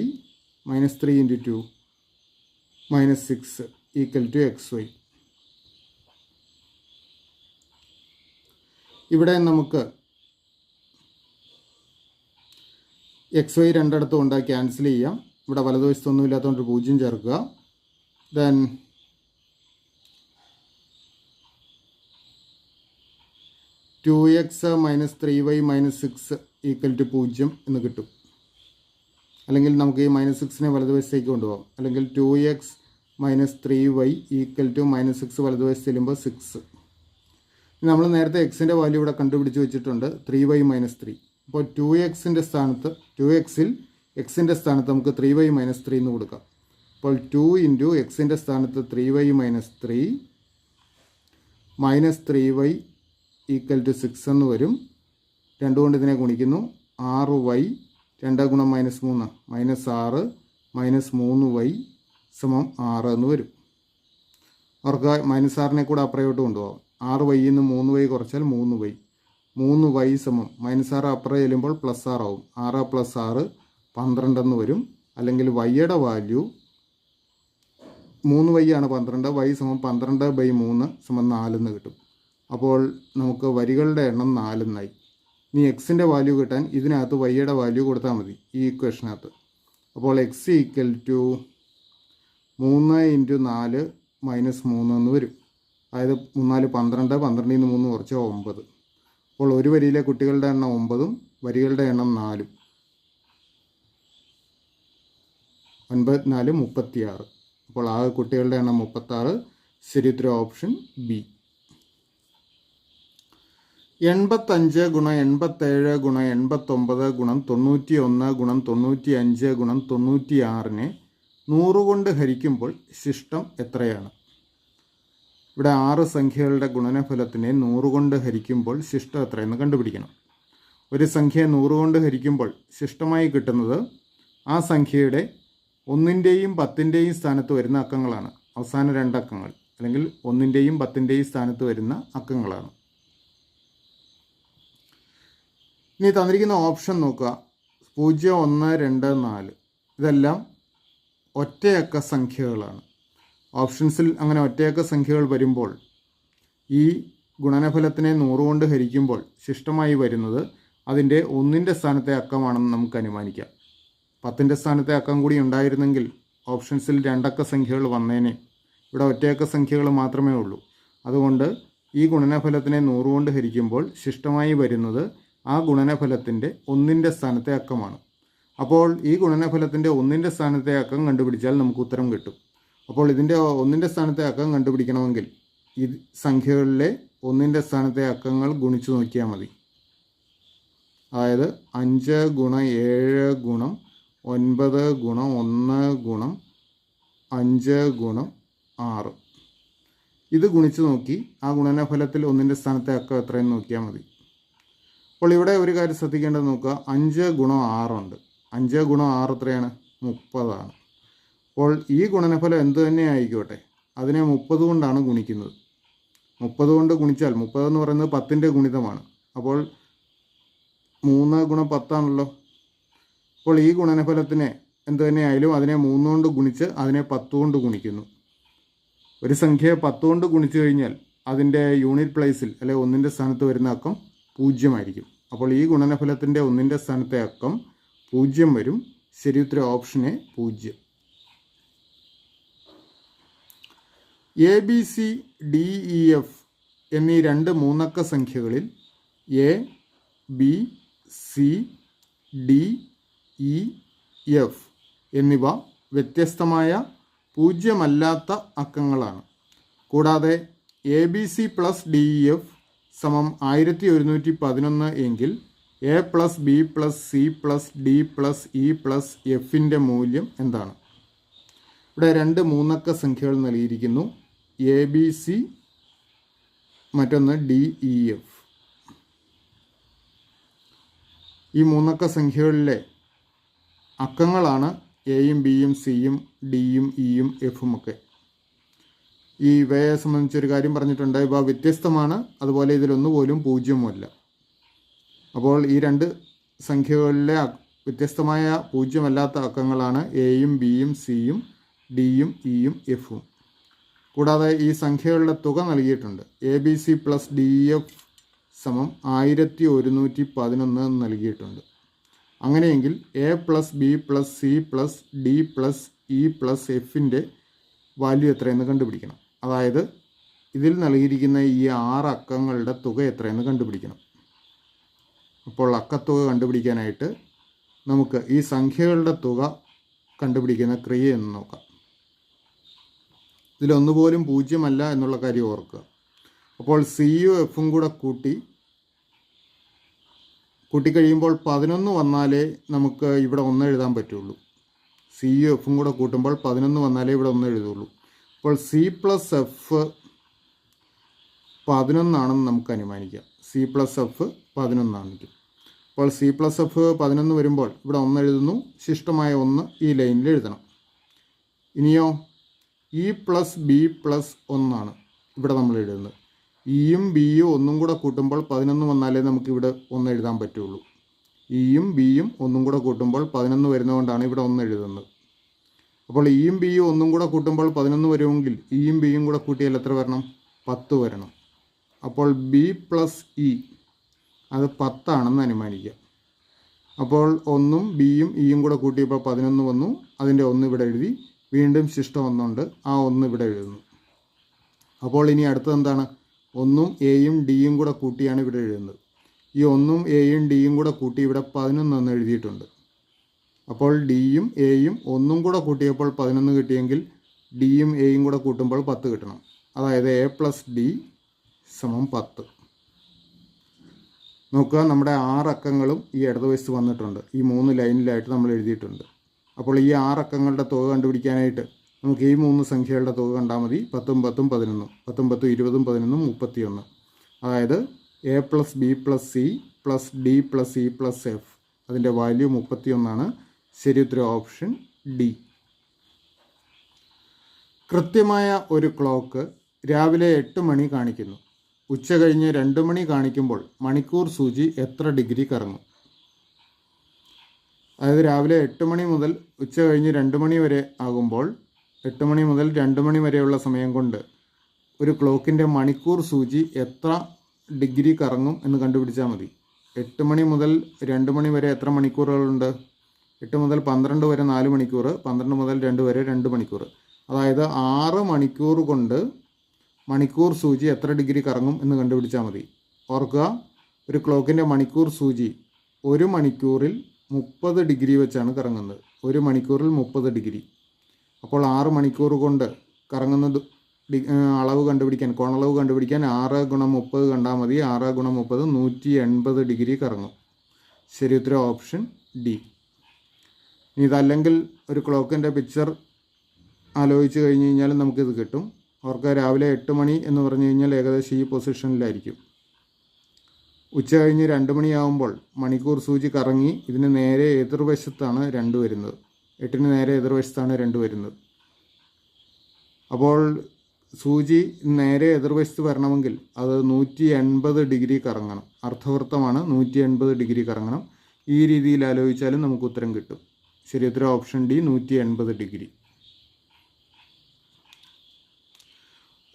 -3 × 2 -6 equal to XY. ഇവിടെ നമുക്ക് XY രണ്ടിടത്തും ഉണ്ട്, ക്യാൻസൽ ചെയ്യാം. ഇവിടെ വലതുവശത്തൊന്നും ഇല്ലാത്തതുകൊണ്ട് 0 ചേർക്കുക. Then 2x - 3y -6 equal to 0 എന്ന് കിട്ടും. അല്ലെങ്കിൽ നമുക്ക് ഈ -6നെ വലതുവശത്തേക്ക് കൊണ്ടുപോകാം. അല്ലെങ്കിൽ 2x - 3y ഈക്വൽ ടു -6 വലതുവശത്ത് ചെല്ലുമ്പോൾ 6. നമ്മൾ നേരത്തെ എക്സിൻ്റെ വാല്യൂ ഇവിടെ കണ്ടുപിടിച്ച് വെച്ചിട്ടുണ്ട്, 3y - 3. അപ്പോൾ 2xൻ്റെ സ്ഥാനത്ത് 2xൽ എക്സിൻ്റെ സ്ഥാനത്ത് നമുക്ക് 3y - 3 എന്ന് കൊടുക്കാം. അപ്പോൾ 2 × എക്സിൻ്റെ സ്ഥാനത്ത് 3y - 3 -3y ഈക്വൽ ടു 6 എന്ന് വരും. 2 കൊണ്ട് ഇതിനെ ഗുണിക്കുന്നു. 6y 2 × -3 -6 -3y = 6 എന്ന് വരും. അവർക്ക് -6നെ കൂടെ അപ്പുറയോട്ട് കൊണ്ടുപോകാം. 6y നിന്ന് 3y കുറച്ചാൽ 3y. 3y = -6 അപ്പുറം ചെല്ലുമ്പോൾ +6 ആവും. 6 + 6 12 എന്ന് വരും. അല്ലെങ്കിൽ വൈയുടെ വാല്യൂ 3y ആണ് 12, y = 12/3 = 4 എന്ന് കിട്ടും. അപ്പോൾ നമുക്ക് വരികളുടെ എണ്ണം 4 എന്നായി. ഇനി എക്സിൻ്റെ വാല്യൂ കിട്ടാൻ ഇതിനകത്ത് വൈയുടെ വാല്യൂ കൊടുത്താൽ മതി ഈ ഇക്വേഷനകത്ത്. അപ്പോൾ x ഈക്വൽ ടു 3 × 4 -3 എന്ന് വരും. അതായത് 3 4 12, 12 നിന്ന് 3 കുറച്ച് 9. അപ്പോൾ ഒരു വരിയിലെ കുട്ടികളുടെ എണ്ണം 9ഉം വരികളുടെ എണ്ണം 4ഉം. 9 4 36. അപ്പോൾ ആകെ കുട്ടികളുടെ എണ്ണം 36. ശരിയുത്തരം ഓപ്ഷൻ ബി. 85 × 87 × 89 × 91 × 95 × 96നെ 100 കൊണ്ട് ഹരിക്കുമ്പോൾ ശിഷ്ടം എത്രയാണ്? ഇവിടെ 6 സംഖ്യകളുടെ ഗുണനഫലത്തിനെ 100 കൊണ്ട് ഹരിക്കുമ്പോൾ ശിഷ്ടം എത്രയെന്ന് കണ്ടുപിടിക്കണം. ഒരു സംഖ്യയെ 100 കൊണ്ട് ഹരിക്കുമ്പോൾ ശിഷ്ടമായി കിട്ടുന്നത് ആ സംഖ്യയുടെ 1ൻ്റെയും 10ൻ്റെയും സ്ഥാനത്ത് വരുന്ന അക്കങ്ങളാണ്. അവസാന 2 അക്കങ്ങൾ, അല്ലെങ്കിൽ 1ൻ്റെയും 10ൻ്റെയും സ്ഥാനത്ത് വരുന്ന അക്കങ്ങളാണ്. ഇനി തന്നിരിക്കുന്ന ഓപ്ഷൻ നോക്കുക. 0 1 2 4 ഇതെല്ലാം ഒറ്റയക്ക സംഖ്യകളാണ്. ഓപ്ഷൻസിൽ അങ്ങനെ ഒറ്റയക്ക സംഖ്യകൾ വരുമ്പോൾ ഈ ഗുണനഫലത്തിനെ 100 കൊണ്ട് ഹരിക്കുമ്പോൾ ശിഷ്ടമായി വരുന്നത് അതിൻ്റെ 1ൻ്റെ സ്ഥാനത്തെ അക്കമാണെന്ന് നമുക്ക് അനുമാനിക്കാം. 10ൻ്റെ സ്ഥാനത്തെ അക്കം കൂടി ഉണ്ടായിരുന്നെങ്കിൽ ഓപ്ഷൻസിൽ 2 അക്ക സംഖ്യകൾ വന്നേനെ. ഇവിടെ ഒറ്റയക്ക സംഖ്യകൾ മാത്രമേ ഉള്ളൂ. അതുകൊണ്ട് ഈ ഗുണനഫലത്തിനെ 100 കൊണ്ട് ഹരിക്കുമ്പോൾ ശിഷ്ടമായി വരുന്നത് ആ ഗുണനഫലത്തിൻ്റെ ഒന്നിൻ്റെ സ്ഥാനത്തെ അക്കമാണ്. അപ്പോൾ ഈ ഗുണനഫലത്തിൻ്റെ ഒന്നിൻ്റെ സ്ഥാനത്തെ അക്കം കണ്ടുപിടിച്ചാൽ നമുക്ക് ഉത്തരം കിട്ടും. അപ്പോൾ ഇതിൻ്റെ ഒന്നിൻ്റെ സ്ഥാനത്തെ അക്കം കണ്ടുപിടിക്കണമെങ്കിൽ ഈ സംഖ്യകളിലെ ഒന്നിൻ്റെ സ്ഥാനത്തെ അക്കങ്ങൾ ഗുണിച്ചു നോക്കിയാൽ മതി. അതായത് 5 ഗുണം 7 ഗുണം 9 ഗുണം 1 ഗുണം 5 ഗുണം 6 ഇത് ഗുണിച്ച് നോക്കി ആ ഗുണനഫലത്തിൽ ഒന്നിൻ്റെ സ്ഥാനത്തെ അക്കം എത്രയെന്ന് നോക്കിയാൽ മതി. അപ്പോൾ ഇവിടെ ഒരു കാര്യം ശ്രദ്ധിക്കേണ്ടത് നോക്കുക, 5 ഗുണം 6 ഉണ്ട്. 5 ഗുണം 6 എത്രയാണ്? 30 അപ്പോൾ ഈ ഗുണനഫലം എന്ത് തന്നെ ആയിക്കോട്ടെ അതിനെ 30 കൊണ്ടാണ് ഗുണിക്കുന്നത്. 30 കൊണ്ട് ഗുണിച്ചാൽ 30 എന്ന് പറയുന്നത് 10ൻ്റെ ഗുണിതമാണ്. അപ്പോൾ 3 ഗുണം 10 അപ്പോൾ ഈ ഗുണനഫലത്തിനെ എന്ത് തന്നെ ആയാലും അതിനെ 3 കൊണ്ട് ഗുണിച്ച് അതിനെ 10 കൊണ്ട് ഗുണിക്കുന്നു. ഒരു സംഖ്യയെ 10 കൊണ്ട് ഗുണിച്ചു കഴിഞ്ഞാൽ അതിൻ്റെ യൂണിറ്റ് പ്ലേസിൽ അല്ലെ ഒന്നിൻ്റെ സ്ഥാനത്ത് വരുന്ന അക്കം 0 ആയിരിക്കും. അപ്പോൾ ഈ ഗുണനഫലത്തിൻ്റെ ഒന്നിൻ്റെ സ്ഥാനത്തെ അക്കം 0 വരും. ശരിയുത്തരം ഓപ്ഷൻ എ 0. ABCDEF എന്നീ 2 മൂന്നക്ക സംഖ്യകളിൽ ABCDEF എന്നിവ വ്യത്യസ്തമായ പൂജ്യമല്ലാത്ത അക്കങ്ങളാണ്. കൂടാതെ ABC പ്ലസ് DEF സമം 1111 എങ്കിൽ A plus B plus C plus D plus E plus Fൻ്റെ മൂല്യം എന്താണ്? ഇവിടെ 2 മൂന്നക്ക സംഖ്യകൾ നൽകിയിരിക്കുന്നു. ABC മറ്റൊന്ന് DEF. ഈ മൂന്നക്ക സംഖ്യകളിലെ അക്കങ്ങളാണ് എയും ബിയും സിയും ഡിയും ഇയും എഫും ഒക്കെ. ഈ ഇവയെ സംബന്ധിച്ചൊരു കാര്യം പറഞ്ഞിട്ടുണ്ട്, ഇവ വ്യത്യസ്തമാണ്, അതുപോലെ ഇതിലൊന്നുപോലും പൂജ്യമല്ല. അപ്പോൾ ഈ 2 സംഖ്യകളിലെ വ്യത്യസ്തമായ പൂജ്യമല്ലാത്ത അക്കങ്ങളാണ് എയും ബിയും സിയും ഡിയും ഇയും എഫും. കൂടാതെ ഈ സംഖ്യകളുടെ തുക നൽകിയിട്ടുണ്ട്. ABC പ്ലസ് DEF സമം 1111 നൽകിയിട്ടുണ്ട്. അങ്ങനെയെങ്കിൽ A plus B plus C plus D plus E plus എഫിൻ്റെ വാല്യൂ എത്രയെന്ന് കണ്ടുപിടിക്കണം. അതായത് ഇതിൽ നൽകിയിരിക്കുന്ന ഈ 6 അക്കങ്ങളുടെ തുക എത്രയെന്ന് കണ്ടുപിടിക്കണം. അപ്പോൾ അക്കത്തുക കണ്ടുപിടിക്കാനായിട്ട് നമുക്ക് ഈ സംഖ്യകളുടെ തുക കണ്ടുപിടിക്കുന്ന ക്രിയ എന്ന് നോക്കാം. ഇതിലൊന്നുപോലും പൂജ്യമല്ല എന്നുള്ള കാര്യം ഓർക്കുക. അപ്പോൾ സിയും എഫും കൂടെ കൂട്ടിക്കഴിയുമ്പോൾ 11 വന്നാലേ നമുക്ക് ഇവിടെ 1 എഴുതാൻ പറ്റുള്ളൂ. സിയും എഫും കൂടെ കൂട്ടുമ്പോൾ 11 വന്നാലേ ഇവിടെ 1 എഴുതുള്ളൂ. അപ്പോൾ സി പ്ലസ് എഫ് 11 നമുക്ക് അനുമാനിക്കാം. സി പ്ലസ് എഫ് 11 അപ്പോൾ സി പ്ലസ് എഫ് 11 വരുമ്പോൾ ഇവിടെ 1 എഴുതുന്നു. ശിഷ്ടമായ 1 ഈ ലൈനിൽ എഴുതണം. ഇനിയോ ഇ പ്ലസ് ബി പ്ലസ് 1 ഇവിടെ നമ്മൾ എഴുതുന്നത്. ഇയും ബിയും ഒന്നും കൂടെ കൂട്ടുമ്പോൾ 11 വന്നാലേ നമുക്കിവിടെ 1 എഴുതാൻ പറ്റുള്ളൂ. ഇയും ബിയും ഒന്നും കൂടെ കൂട്ടുമ്പോൾ 11 വരുന്നതുകൊണ്ടാണ് ഇവിടെ 1 എഴുതുന്നത്. അപ്പോൾ ഇയും ബിയും ഒന്നും കൂടെ കൂട്ടുമ്പോൾ 11 വരുമെങ്കിൽ ഇയും ബിയും കൂടെ കൂട്ടിയാൽ എത്ര വരണം? 10 വരണം. അപ്പോൾ ബി പ്ലസ് ഇ അത് 10 അനുമാനിക്കുക. അപ്പോൾ 1ഉം ബിയും ഇയും കൂടെ കൂട്ടിയപ്പോൾ 11 വന്നു. അതിൻ്റെ 1 ഇവിടെ എഴുതി. വീണ്ടും ശിഷ്ടം 1 ഉണ്ട്. ആ 1 ഇവിടെ എഴുതുന്നു. അപ്പോൾ ഇനി അടുത്തത് എന്താണ്? 1ഉം എയും ഡിയും കൂടെ കൂട്ടിയാണ് ഇവിടെ എഴുതുന്നത്. ഈ 1ഉം എയും ഡിയും കൂടെ കൂട്ടി ഇവിടെ 11 എഴുതിയിട്ടുണ്ട്. അപ്പോൾ ഡിയും എയും 1ഉം കൂടെ കൂട്ടിയപ്പോൾ 11 കിട്ടിയെങ്കിൽ ഡിയും എയും കൂടെ കൂട്ടുമ്പോൾ 10 കിട്ടണം. അതായത് എ പ്ലസ് ഡി സമം 10. നോക്കുക, നമ്മുടെ 6 അക്കങ്ങളും ഈ ഇടതുവശത്ത് വന്നിട്ടുണ്ട്. ഈ 3 ലൈനിലായിട്ട് നമ്മൾ എഴുതിയിട്ടുണ്ട്. അപ്പോൾ ഈ 6 അക്കങ്ങളുടെ തുക കണ്ടുപിടിക്കാനായിട്ട് നമുക്ക് ഈ 3 സംഖ്യകളുടെ തുക കണ്ടാൽ മതി. 10ഉം 10ഉം 11, 10ഉം 10ഉം 20ഉം 11ഉം 31. അതായത് A plus B plus C plus D plus E plus F അതിൻ്റെ വാല്യൂ 31. ശരിയുത്തരം ഓപ്ഷൻ ഡി. കൃത്യമായ ഒരു ക്ലോക്ക് രാവിലെ 8 മണി കാണിക്കുന്നു. ഉച്ച കഴിഞ്ഞ് 2 മണി കാണിക്കുമ്പോൾ മണിക്കൂർ സൂചി എത്ര ഡിഗ്രി കറങ്ങും? അതായത് രാവിലെ 8 മണി മുതൽ ഉച്ച കഴിഞ്ഞ് 2 മണി വരെ ആകുമ്പോൾ 8 മണി മുതൽ 2 മണി വരെയുള്ള സമയം കൊണ്ട് ഒരു ക്ലോക്കിൻ്റെ മണിക്കൂർ സൂചി എത്ര ഡിഗ്രി കറങ്ങും എന്ന് കണ്ടുപിടിച്ചാൽ മതി. 8 മണി മുതൽ 2 മണി വരെ എത്ര മണിക്കൂറുകളുണ്ട്? 8 മുതൽ 12 വരെ 4 മണിക്കൂർ, 12 മുതൽ 2 വരെ 2 മണിക്കൂർ. അതായത് 6 മണിക്കൂർ കൊണ്ട് മണിക്കൂർ സൂചി എത്ര ഡിഗ്രി കറങ്ങും എന്ന് കണ്ടുപിടിച്ചാൽ മതി. ഓർക്കുക, ഒരു ക്ലോക്കിൻ്റെ മണിക്കൂർ സൂചി ഒരു മണിക്കൂറിൽ 30 ഡിഗ്രി വെച്ചാണ് കറങ്ങുന്നത്. ഒരു മണിക്കൂറിൽ 30 ഡിഗ്രി. അപ്പോൾ 6 മണിക്കൂർ കൊണ്ട് കറങ്ങുന്നത് അളവ് കണ്ടുപിടിക്കാൻ, കോണളവ് കണ്ടുപിടിക്കാൻ 6 ഗുണം 30 കണ്ടാൽ മതി. 6 ഗുണം 30 180 ഡിഗ്രി കറങ്ങും. ശരി ഉത്തരം ഓപ്ഷൻ ഡി. ഇതല്ലെങ്കിൽ ഒരു ക്ലോക്കിൻ്റെ പിക്ചർ ആലോചിച്ച് കഴിഞ്ഞ് കഴിഞ്ഞാൽ നമുക്കിത് കിട്ടും. അവർക്ക് രാവിലെ 8 മണി എന്ന് പറഞ്ഞു കഴിഞ്ഞാൽ ഏകദേശം ഈ പൊസിഷനിലായിരിക്കും. ഉച്ച കഴിഞ്ഞ് 2 മണിയാകുമ്പോൾ മണിക്കൂർ സൂചി കറങ്ങി ഇതിന് നേരെ എതിർവശത്താണ് 2 വരുന്നത്. 8-ന് നേരെ എതിർവശത്താണ് 2 വരുന്നത്. അപ്പോൾ സൂചി നേരെ എതിർവശത്ത് വരണമെങ്കിൽ അത് 180 ഡിഗ്രി കറങ്ങണം. അർദ്ധവൃത്തമാണ്, 180 ഡിഗ്രി കറങ്ങണം. ഈ രീതിയിൽ ആലോചിച്ചാലും നമുക്ക് ഉത്തരം കിട്ടും. ശരി ഉത്തരം ഓപ്ഷൻ ഡി, 180 ഡിഗ്രി.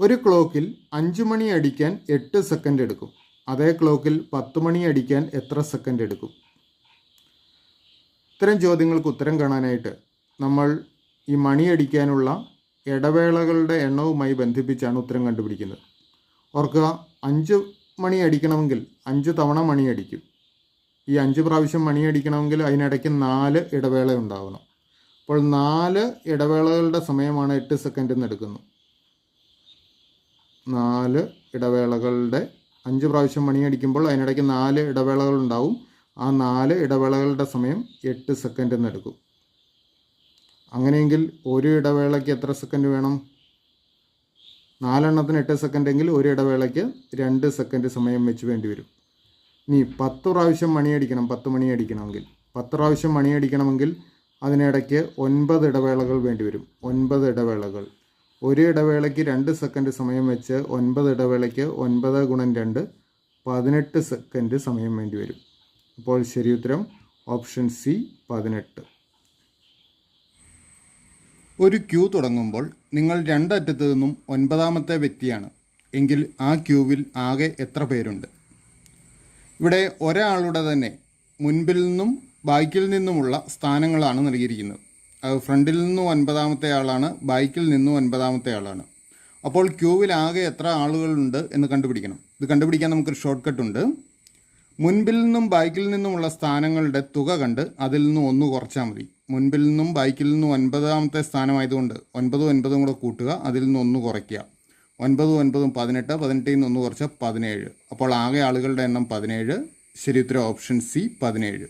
ഒരു ക്ലോക്കിൽ 5 മണി അടിക്കാൻ 8 സെക്കൻഡ് എടുക്കും. അതേ ക്ലോക്കിൽ 10 മണി അടിക്കാൻ എത്ര സെക്കൻഡ് എടുക്കും? ഇത്തരം ചോദ്യങ്ങൾക്ക് ഉത്തരം കാണാനായിട്ട് നമ്മൾ ഈ മണി അടിക്കാനുള്ള ഇടവേളകളുടെ എണ്ണവുമായി ബന്ധിപ്പിച്ചാണ് ഉത്തരം കണ്ടുപിടിക്കുന്നത്. ഓർക്കുക, 5 മണി അടിക്കണമെങ്കിൽ 5 തവണ മണി അടിക്കും. ഈ 5 പ്രാവശ്യം മണി അടിക്കണമെങ്കിൽ അതിനിടയ്ക്ക് 4 ഇടവേള ഉണ്ടാവണം. അപ്പോൾ 4 ഇടവേളകളുടെ സമയമാണ് 8 സെക്കൻഡ് എന്ന് എടുക്കുന്നത്. 4 ഇടവേളകളുടെ 5 പ്രാവശ്യം മണി അടിക്കുമ്പോൾ അതിനിടയ്ക്ക് 4 ഇടവേളകൾ ഉണ്ടാവും. ആ 4 ഇടവേളകളുടെ സമയം 8 സെക്കൻഡ് എന്ന് എടുക്കും. അങ്ങനെയെങ്കിൽ ഒരു ഇടവേളയ്ക്ക് എത്ര സെക്കൻഡ് വേണം? 4 എണ്ണത്തിന് 8 സെക്കൻഡെങ്കിൽ ഒരു ഇടവേളയ്ക്ക് 2 സെക്കൻഡ് സമയം വെച്ച് വേണ്ടി വരും. ഇനി 10 പ്രാവശ്യം മണിയടിക്കണം, 10 മണി അടിക്കണമെങ്കിൽ 10 പ്രാവശ്യം മണി അടിക്കണമെങ്കിൽ അതിനിടയ്ക്ക് 9 ഇടവേളകൾ വേണ്ടി വരും. 9 ഇടവേളകൾ. ഒരു ഇടവേളയ്ക്ക് 2 സെക്കൻഡ് സമയം വെച്ച് 9 ഇടവേളയ്ക്ക് 9 ഗുണം 2 18 സെക്കൻഡ് സമയം വേണ്ടി വരും. അപ്പോൾ ശരി ഉത്തരം ഓപ്ഷൻ സി, 18. ഒരു ക്യൂ തുടങ്ങുമ്പോൾ നിങ്ങൾ 2 അറ്റത്തു നിന്നും 9ാമത്തെ വ്യക്തിയാണ് എങ്കിൽ ആ ക്യൂവിൽ ആകെ എത്ര പേരുണ്ട്? ഇവിടെ ഒരാളുടെ തന്നെ മുൻപിൽ നിന്നും ബാക്കിൽ നിന്നുമുള്ള സ്ഥാനങ്ങളാണ് നൽകിയിരിക്കുന്നത്. ഫ്രണ്ടിൽ നിന്നും 9ാമത്തെ ആളാണ്, ബാക്കിൽ നിന്നും 9ാമത്തെ ആളാണ്. അപ്പോൾ ക്യൂവിൽ ആകെ എത്ര ആളുകളുണ്ട് എന്ന് കണ്ടുപിടിക്കണം. ഇത് കണ്ടുപിടിക്കാൻ നമുക്കൊരു ഷോർട്ട് കട്ട് ഉണ്ട്. മുൻപിൽ നിന്നും ബാക്കിൽ നിന്നുമുള്ള സ്ഥാനങ്ങളുടെ തുക കണ്ട് അതിൽ നിന്ന് 1 കുറച്ചാൽ മതി. മുൻപിൽ നിന്നും ബാക്കിൽ നിന്നും 9ാമത്തെ സ്ഥാനമായതുകൊണ്ട് 9ഉം 9ഉം കൂടെ കൂട്ടുക, അതിൽ നിന്ന് 1 കുറയ്ക്കുക. 9ഉം 9ഉം 18, 18ൽ നിന്ന് 1 കുറച്ചാൽ 17. അപ്പോൾ ആകെ ആളുകളുടെ എണ്ണം 17. ശരി ഉത്തരം ഓപ്ഷൻ സി, 17.